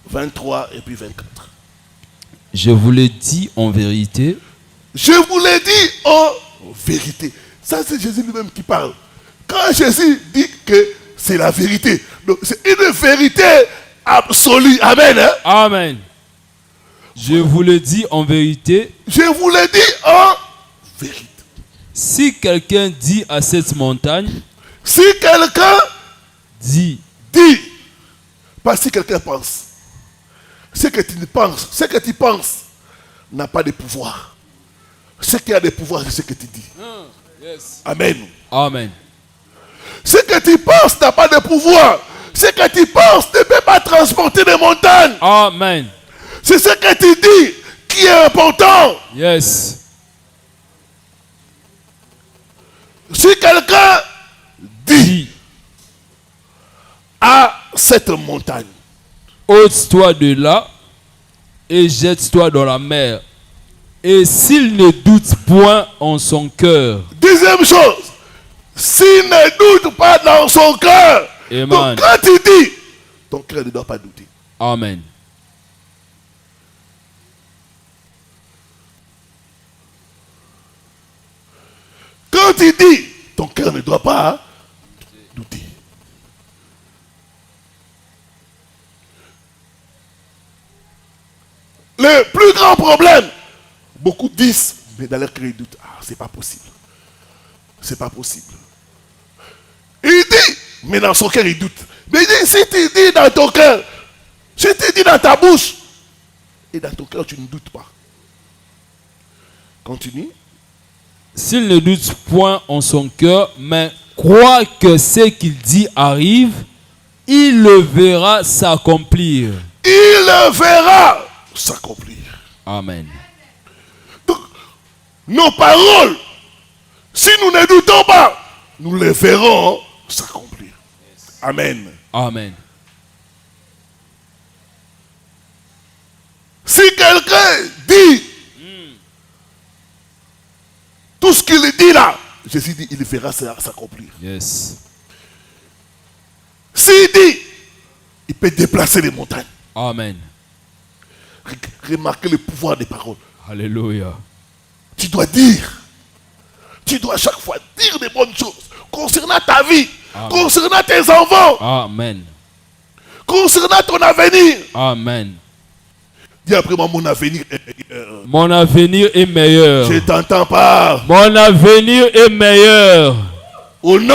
23 et puis 24. Je vous l'ai dit en vérité. Je vous l'ai dit en vérité. Ça, c'est Jésus lui-même qui parle. Quand Jésus dit que c'est la vérité, donc c'est une vérité absolue. Amen. Hein? Amen. Je vous le dis en vérité. Je vous l'ai dit en vérité. Si quelqu'un dit à cette montagne, si quelqu'un dit, pas si quelqu'un pense. Ce que tu penses, ce que tu penses n'a pas de pouvoir. Ce qui a de pouvoir, c'est ce que tu dis. Yes. Amen. Amen. Ce que tu penses n'a pas de pouvoir. Ce que tu penses ne peut pas transporter des montagnes. Amen. C'est ce que tu dis qui est important. Yes. Si quelqu'un dit à cette montagne, ôte-toi de là et jette-toi dans la mer. Et s'il ne doute point en son cœur. Deuxième chose, s'il ne doute pas dans son cœur. Donc quand tu dis, ton cœur ne doit pas douter. Amen. Quand tu dis, ton cœur ne doit pas douter. Le plus grand problème, beaucoup disent, mais dans leur cœur ils doutent. Ah, c'est pas possible. C'est pas possible. Il dit, mais dans son cœur il doute. Mais il dit, si tu dis dans ton cœur, si tu dis dans ta bouche, et dans ton cœur tu ne doutes pas. Continue. S'il ne doute point en son cœur, mais croit que ce qu'il dit arrive, il le verra s'accomplir. Il le verra s'accomplir. Amen. Donc, nos paroles Si nous ne doutons pas, nous les verrons s'accomplir. Amen. Amen. Si quelqu'un dit tout ce qu'il dit là, Jésus dit, il verra ça s'accomplir. Yes. S'il dit, il peut déplacer les montagnes. Amen. Remarquez le pouvoir des paroles. Alléluia. Tu dois dire. Tu dois à chaque fois dire des bonnes choses concernant ta vie, Amen. Concernant tes enfants, Amen. concernant ton avenir. Amen. Dis après moi, mon avenir Mon avenir est meilleur. Je t'entends pas. Mon avenir est meilleur. Au nom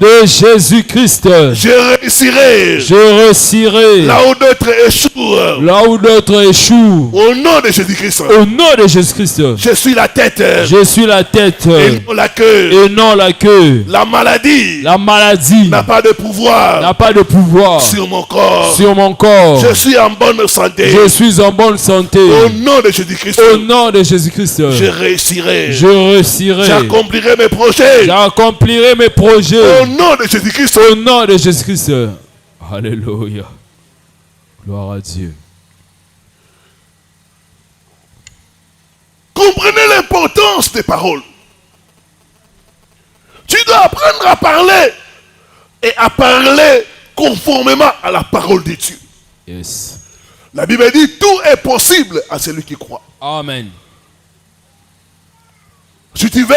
de Jésus-Christ, je réussirai. Je réussirai. Là où d'autres échouent. Là où d'autres échouent. Au nom de Jésus-Christ. Au nom de Jésus-Christ. Je suis la tête. Je suis la tête. Et non la queue. Et non la queue. La maladie. La maladie n'a pas de pouvoir. N'a pas de pouvoir. Sur mon corps. Sur mon corps. Je suis en bonne santé. Je suis en bonne santé. Au nom de Jésus-Christ. Au nom de Jésus-Christ. Je réussirai. Je réussirai. J'accomplirai mes projets. J'accomplirai mes projets. Au nom de Jésus-Christ. Au nom de Jésus-Christ. Alléluia. Gloire à Dieu. Comprenez l'importance des paroles. Tu dois apprendre à parler et à parler conformément à la parole de Dieu. Yes. La Bible dit tout est possible à celui qui croit. Amen. Si tu veux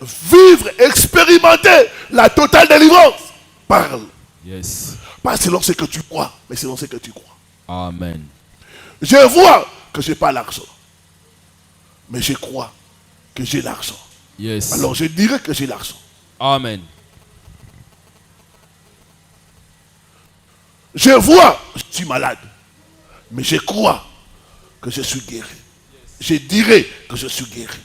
vivre, expérimenter la totale délivrance, parle. Yes. Pas selon ce que tu crois, mais selon ce que tu crois. Amen. Je vois que je n'ai pas l'argent, mais je crois que j'ai l'argent. Yes. Alors je dirai que j'ai l'argent. Amen. Je vois, je suis malade, mais je crois que je suis guéri. Je dirai que je suis guéri.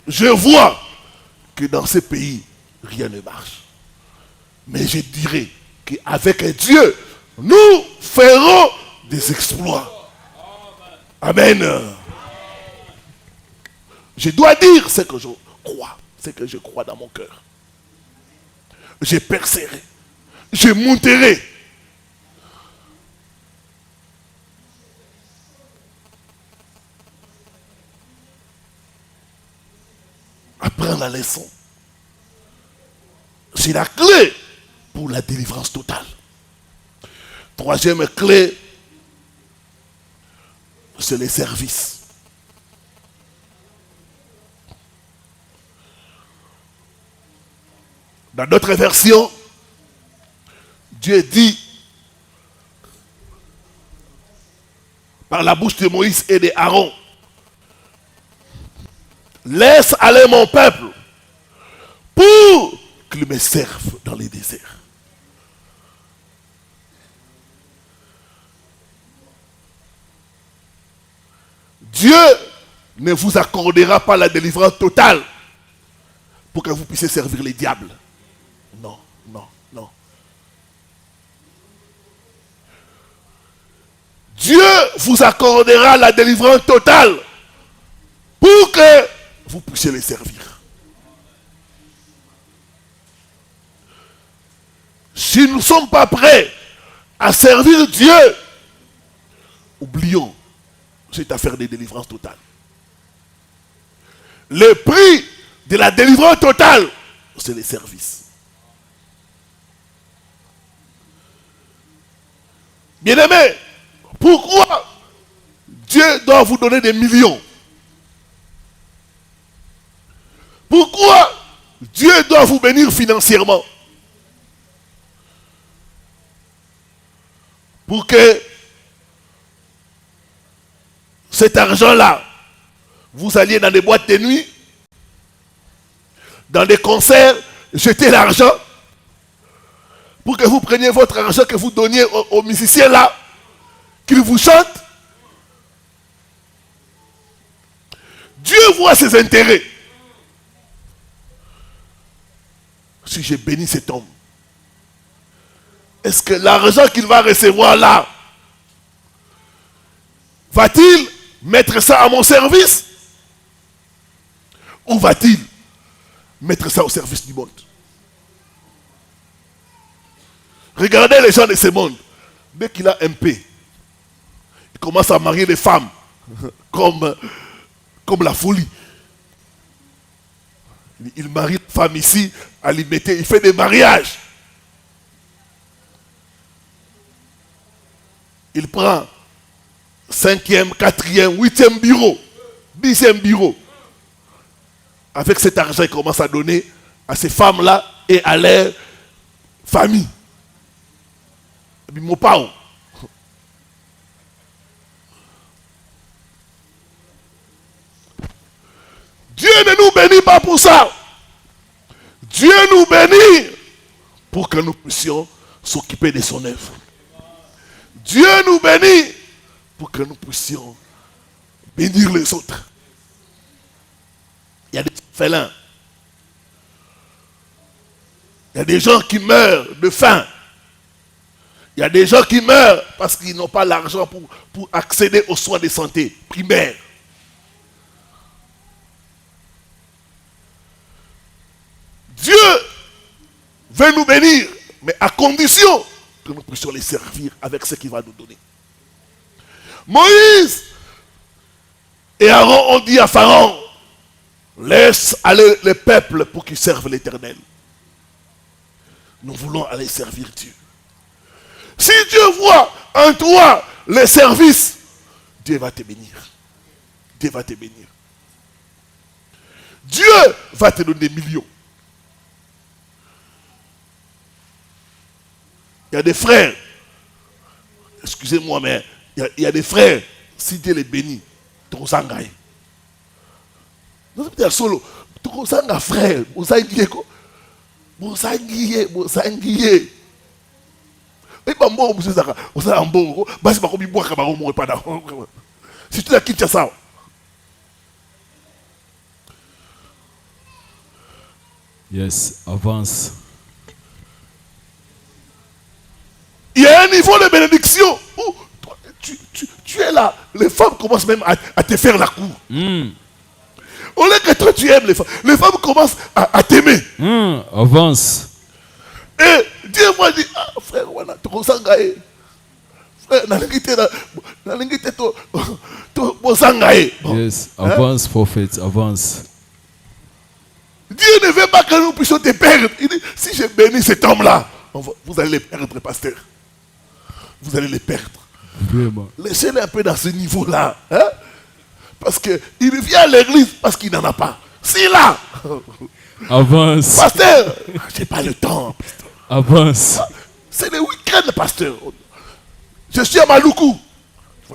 Je vois que dans ce pays, rien ne marche. Mais je dirai qu'avec Dieu, nous ferons des exploits. Amen. Je dois dire ce que je crois, ce que je crois dans mon cœur. Je percerai. Je monterai. Apprends la leçon. C'est la clé pour la délivrance totale. Troisième clé, c'est les services. Dans d'autres versions, Dieu dit par la bouche de Moïse et de Aaron, laisse aller mon peuple pour qu'il me serve dans les déserts. Dieu ne vous accordera pas la délivrance totale pour que vous puissiez servir les diables. Non, non, non. Dieu vous accordera la délivrance totale pour que vous puissiez les servir. Si nous ne sommes pas prêts à servir Dieu, oublions cette affaire de délivrance totale. Le prix de la délivrance totale, c'est les services. Bien-aimés, pourquoi Dieu doit vous donner des millions? Pourquoi Dieu doit vous bénir financièrement? Pour que cet argent-là, vous alliez dans des boîtes de nuit, dans des concerts, jeter l'argent, pour que vous preniez votre argent que vous donniez aux musiciens là, qu'ils vous chantent. Dieu voit ses intérêts. Si je bénis cet homme, est-ce que l'argent qu'il va recevoir là, va-t-il mettre ça à mon service? Ou va-t-il mettre ça au service du monde? Regardez les gens de ce monde. Dès qu'il a un paix, il commence à marier des femmes comme la folie. Il marie une femme ici, à l'imiter, il fait des mariages. Il prend 5e, 4e, 8e bureau, 10e bureau. Avec cet argent, il commence à donner à ces femmes-là et à leur famille. Mon pao. Dieu ne nous bénit pas pour ça. Dieu nous bénit pour que nous puissions s'occuper de son œuvre. Dieu nous bénit pour que nous puissions bénir les autres. Il y a des félins. Il y a des gens qui meurent de faim. Il y a des gens qui meurent parce qu'ils n'ont pas l'argent pour accéder aux soins de santé primaires. Dieu veut nous bénir, mais à condition que nous puissions les servir avec ce qu'il va nous donner. Moïse et Aaron ont dit à Pharaon, laisse aller le peuple pour qu'ils servent l'Éternel. Nous voulons aller servir Dieu. Si Dieu voit en toi les services, Dieu va te bénir. Dieu va te bénir. Dieu va te donner des millions. Il y a des frères, excusez-moi, mais il y a des frères, si Dieu les bénit, tu vas gagner. Nous sommes solo, tu vas gagner frère, vous savez quoi? Vous savez, vous savez. Et pas moi, vous savez, vous savez, bon, bah c'est pas comme il boit, pas d'accord. Si tu l'as quitté ça. Yes, avance. Il y a un niveau de bénédiction où tu es là. Les femmes commencent même à te faire la cour. Au lieu que toi tu aimes les femmes commencent à t'aimer. Avance. Et Dieu m'a dit, ah frère, voilà, tu ressens gaé. Frère, Yes, avance, prophète, avance. Dieu ne veut pas que nous puissions te perdre. Il dit, si je bénis cet homme-là, vous allez les perdre, pasteur. Vous allez les perdre. Vraiment. Laissez-les un peu dans ce niveau-là. Hein? Parce qu'il vient à l'église parce qu'il n'en a pas. C'est là. Avance. Pasteur, j'ai pas le temps. Pasteur. Avance. C'est le week-end, pasteur. Je suis à Maluku.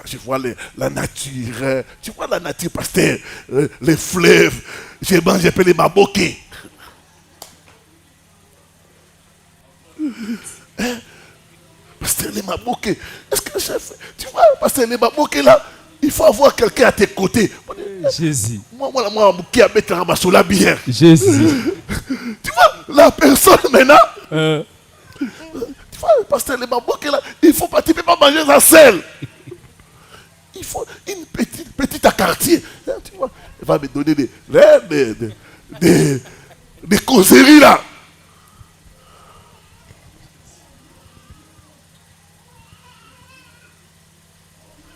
Je vois la nature. Tu vois la nature, pasteur. Les fleuves. J'ai mangé un peu les maboké. Hein? Pasteur, les maboké. Est-ce que chef, tu vois, pasteur, les maboké là, il faut avoir quelqu'un à tes côtés. Jésus. Moi, qui a mettre un la bière. Jésus. Tu vois, la personne maintenant. Tu vois, pasteur, les maboké là, il faut pas, tu ne peux pas manger ça seul. Il faut une petite à quartier. Tu vois, il va me donner des causeries là.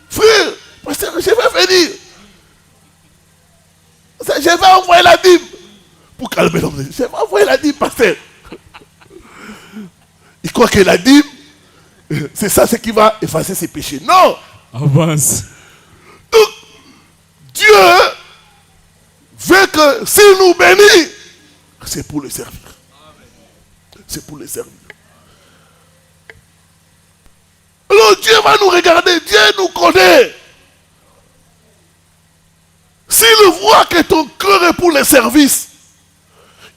Frère, pasteur, je vais venir. Je vais envoyer la dîme. Pour calmer l'homme. Je vais envoyer la dîme, pasteur. Il croit que la dîme, c'est ça ce qui va effacer ses péchés. Non. Avance. Donc, Dieu veut que s'il nous bénit, c'est pour le servir. C'est pour le servir. Alors Dieu va nous regarder, Dieu nous connaît. S'il voit que ton cœur est pour le service,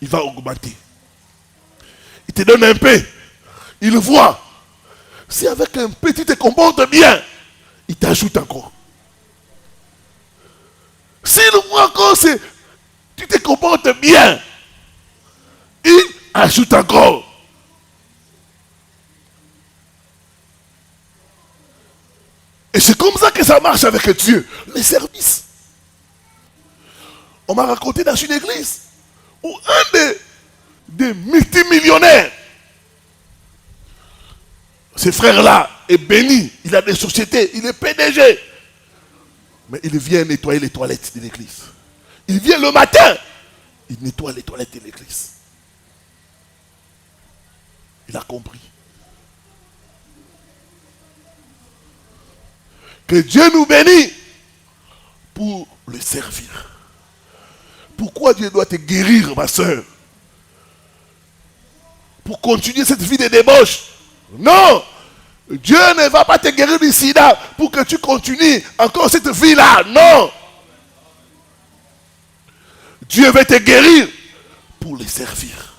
il va augmenter. Il te donne un peu. Il voit. Si avec un peu tu te comportes bien, il t'ajoute encore. S'il voit encore que tu te comportes bien, il ajoute encore. Et c'est comme ça que ça marche avec Dieu. Les services. On m'a raconté dans une église où un des multimillionnaires, ce frère-là est béni, il a des sociétés, il est PDG. Mais il vient nettoyer les toilettes de l'église. Il vient le matin, il nettoie les toilettes de l'église. Il a compris. Que Dieu nous bénit pour le servir. Pourquoi Dieu doit te guérir, ma soeur? Pour continuer cette vie de débauche? Non! Dieu ne va pas te guérir du sida pour que tu continues encore cette vie-là. Non! Dieu veut te guérir pour le servir.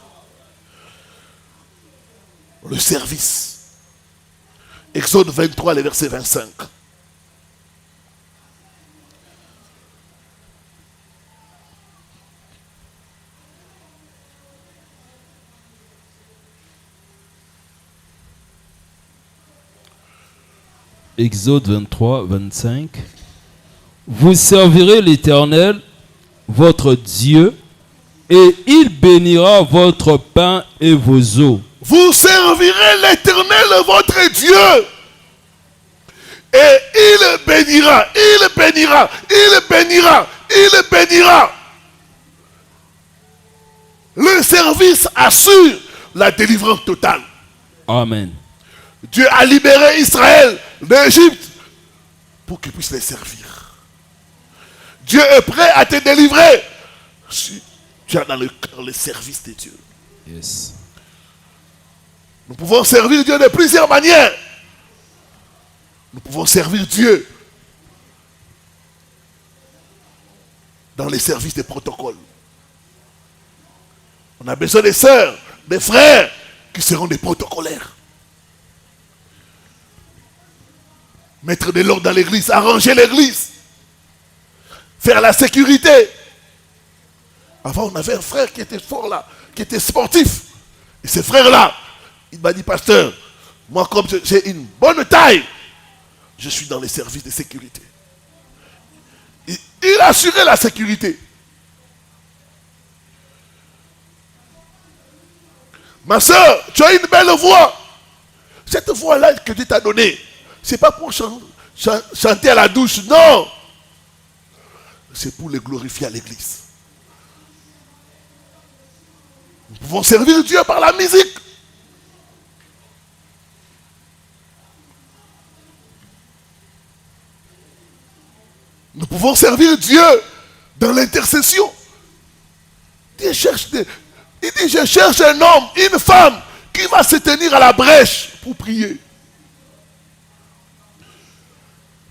Le service. Exode 23, le verset 25. Exode 23, 25. Vous servirez l'Éternel, votre Dieu, et il bénira votre pain et vos eaux. Vous servirez l'Éternel, votre Dieu, et il bénira, il bénira, il bénira, il bénira. Le service assure la délivrance totale. Amen. Dieu a libéré Israël d'Égypte pour qu'il puisse les servir. Dieu est prêt à te délivrer si tu as dans le cœur le service de Dieu. Yes. Nous pouvons servir Dieu de plusieurs manières. Nous pouvons servir Dieu dans les services des protocoles. On a besoin des sœurs, des frères qui seront des protocolaires. Mettre de l'ordre dans l'église, arranger l'église, faire la sécurité. Avant, on avait un frère qui était fort là, qui était sportif. Et ce frère-là, il m'a dit, pasteur, moi comme j'ai une bonne taille, je suis dans les services de sécurité. Il assurait la sécurité. Ma soeur, tu as une belle voix. Cette voix-là que Dieu t'a donnée, ce n'est pas pour chanter à la douche, non. C'est pour le glorifier à l'église. Nous pouvons servir Dieu par la musique. Nous pouvons servir Dieu dans l'intercession. Il dit, je cherche un homme, une femme qui va se tenir à la brèche pour prier.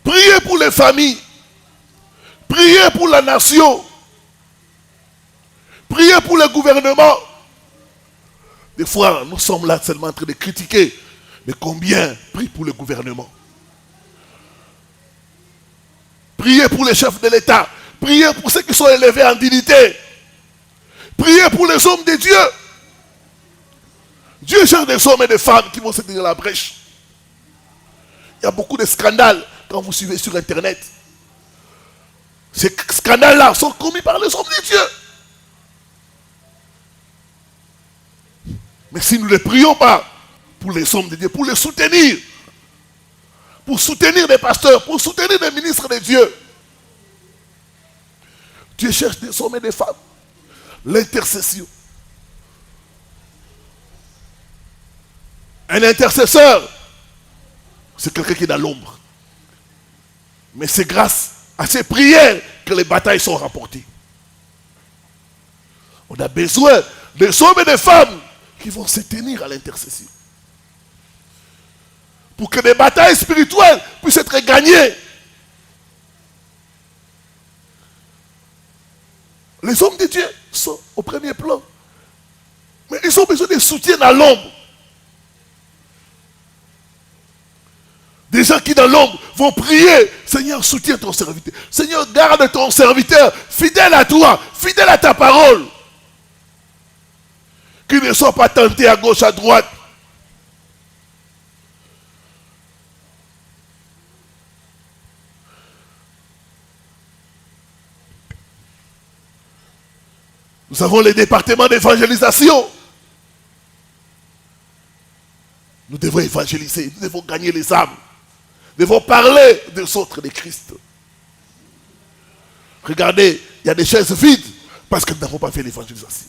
Priez pour les familles. Priez pour la nation. Priez pour le gouvernement. Des fois, nous sommes là seulement en train de critiquer. Mais combien prient pour le gouvernement? Priez pour les chefs de l'État. Priez pour ceux qui sont élevés en dignité. Priez pour les hommes de Dieu. Dieu cherche des hommes et des femmes qui vont se tenir à la brèche. Il y a beaucoup de scandales quand vous suivez sur Internet. Ces scandales-là sont commis par les hommes de Dieu. Mais si nous ne prions pas pour les hommes de Dieu, pour les soutenir, pour soutenir les pasteurs, pour soutenir les ministres de Dieu, Dieu cherche des hommes et des femmes. L'intercession. Un intercesseur, c'est quelqu'un qui est dans l'ombre. Mais c'est grâce à ces prières que les batailles sont remportées. On a besoin des hommes et des femmes qui vont se tenir à l'intercession. Pour que des batailles spirituelles puissent être gagnées. Les hommes de Dieu sont au premier plan. Mais ils ont besoin de soutien à l'ombre. Des gens qui dans l'ombre vont prier. Seigneur, soutiens ton serviteur. Seigneur, garde ton serviteur fidèle à toi, fidèle à ta parole. Qu'ils ne soient pas tentés à gauche, à droite. Nous avons les départements d'évangélisation. Nous devons évangéliser, nous devons gagner les âmes. Nous devons parler des autres de Christ. Regardez, il y a des chaises vides parce que nous n'avons pas fait l'évangélisation.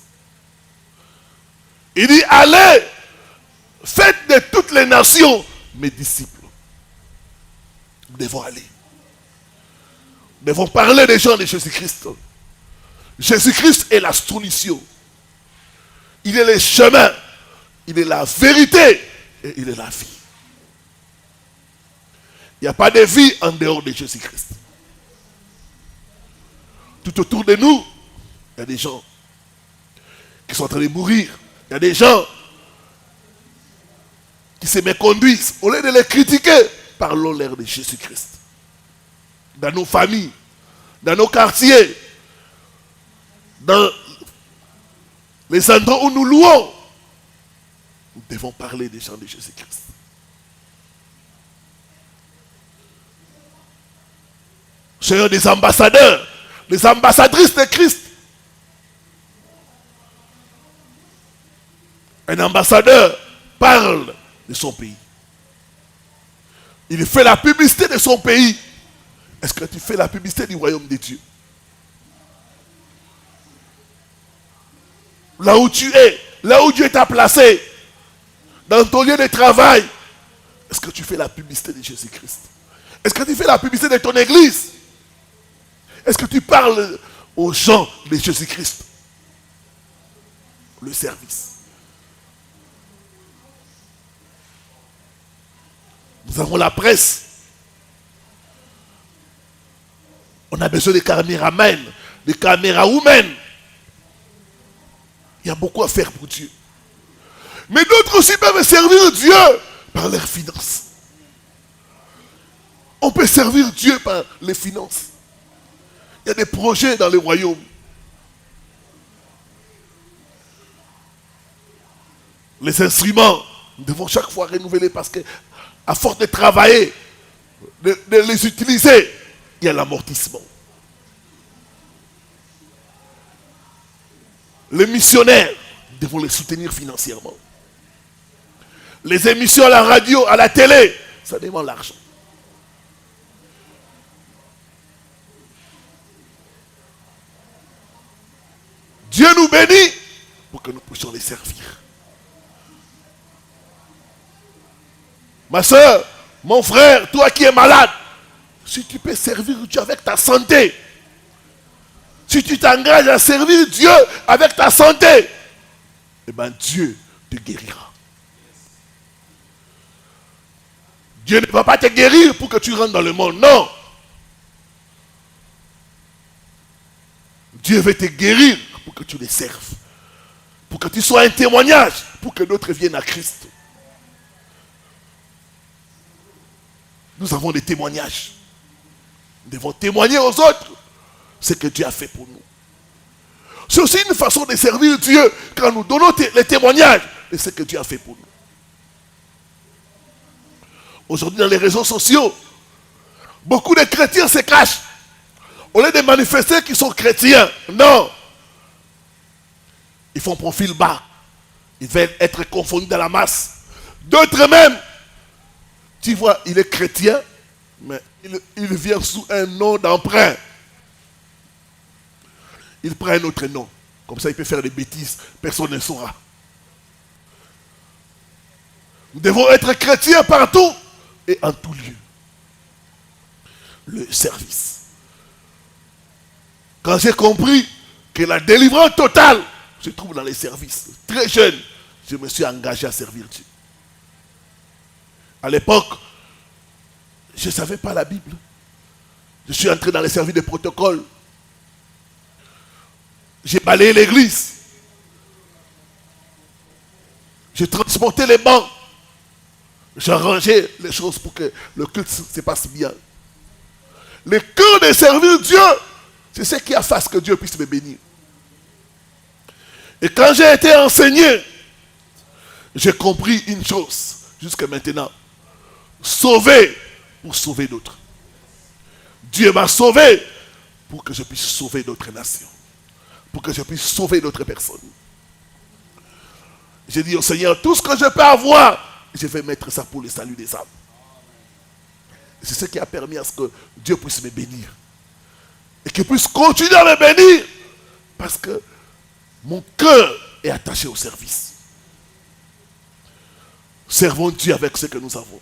Il dit, allez, faites de toutes les nations mes disciples. Nous devons aller. Nous devons parler des gens de Jésus-Christ. Jésus-Christ est la solution. Il est le chemin. Il est la vérité. Et il est la vie. Il n'y a pas de vie en dehors de Jésus-Christ. Tout autour de nous, il y a des gens qui sont en train de mourir. Il y a des gens qui se méconduisent. Au lieu de les critiquer, parlons-leur de Jésus-Christ. Dans nos familles, dans nos quartiers, dans les endroits où nous louons, nous devons parler des gens de Jésus-Christ. Soyons des ambassadeurs, des ambassadrices de Christ. Un ambassadeur parle de son pays. Il fait la publicité de son pays. Est-ce que tu fais la publicité du royaume de Dieu? Là où tu es, là où Dieu t'a placé, dans ton lieu de travail, est-ce que tu fais la publicité de Jésus-Christ? Est-ce que tu fais la publicité de ton église? Est-ce que tu parles aux gens de Jésus-Christ? Le service. Nous avons la presse. On a besoin de caméramens, de caméra-women. Il y a beaucoup à faire pour Dieu. Mais d'autres aussi peuvent servir Dieu par leurs finances. On peut servir Dieu par les finances. Il y a des projets dans le royaume. Les instruments, nous devons chaque fois renouveler parce que, à force de travailler, de les utiliser, il y a l'amortissement. Les missionnaires, nous devons les soutenir financièrement. Les émissions à la radio, à la télé, ça demande l'argent. Dieu nous bénit pour que nous puissions les servir. Ma soeur, mon frère, toi qui es malade, si tu peux servir Dieu avec ta santé, si tu t'engages à servir Dieu avec ta santé, eh bien Dieu te guérira. Dieu ne va pas te guérir pour que tu rentres dans le monde, non. Dieu veut te guérir pour que tu les serves. Pour que tu sois un témoignage, pour que d'autres viennent à Christ. Nous avons des témoignages. Nous devons témoigner aux autres ce que Dieu a fait pour nous. C'est aussi une façon de servir Dieu quand nous donnons les témoignages de ce que Dieu a fait pour nous. Aujourd'hui, dans les réseaux sociaux, beaucoup de chrétiens se cachent. Au lieu de manifester qu'ils sont chrétiens, non. Ils font profil bas. Ils veulent être confondus dans la masse. D'autres même, tu vois, il est chrétien, mais il vient sous un nom d'emprunt. Il prend un autre nom. Comme ça, il peut faire des bêtises. Personne ne saura. Nous devons être chrétiens partout et en tout lieu. Le service. Quand j'ai compris que la délivrance totale se trouve dans les services, très jeune, je me suis engagé à servir Dieu. À l'époque, je ne savais pas la Bible. Je suis entré dans les services de protocole. J'ai balayé l'église. J'ai transporté les bancs. J'ai arrangé les choses pour que le culte se passe bien. Le cœur de servir Dieu, c'est ce qui a fait que Dieu puisse me bénir. Et quand j'ai été enseigné, j'ai compris une chose jusqu'à maintenant. Sauver pour sauver d'autres. Dieu m'a sauvé pour que je puisse sauver d'autres nations. pour que je puisse sauver d'autres personnes. J'ai dit au Seigneur, tout ce que je peux avoir, je vais mettre ça pour le salut des âmes. C'est ce qui a permis à ce que Dieu puisse me bénir. Et qu'il puisse continuer à me bénir. Parce que mon cœur est attaché au service. Servons Dieu avec ce que nous avons.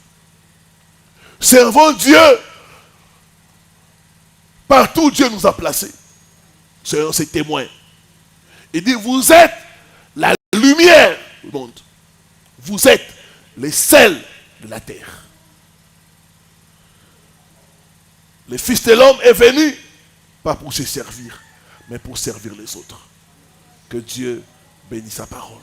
Servons Dieu partout où Dieu nous a placés. Soyons ses témoins. Il dit, vous êtes la lumière du monde. Vous êtes les sels de la terre. Le Fils de l'homme est venu, pas pour se servir, mais pour servir les autres. Que Dieu bénisse sa parole.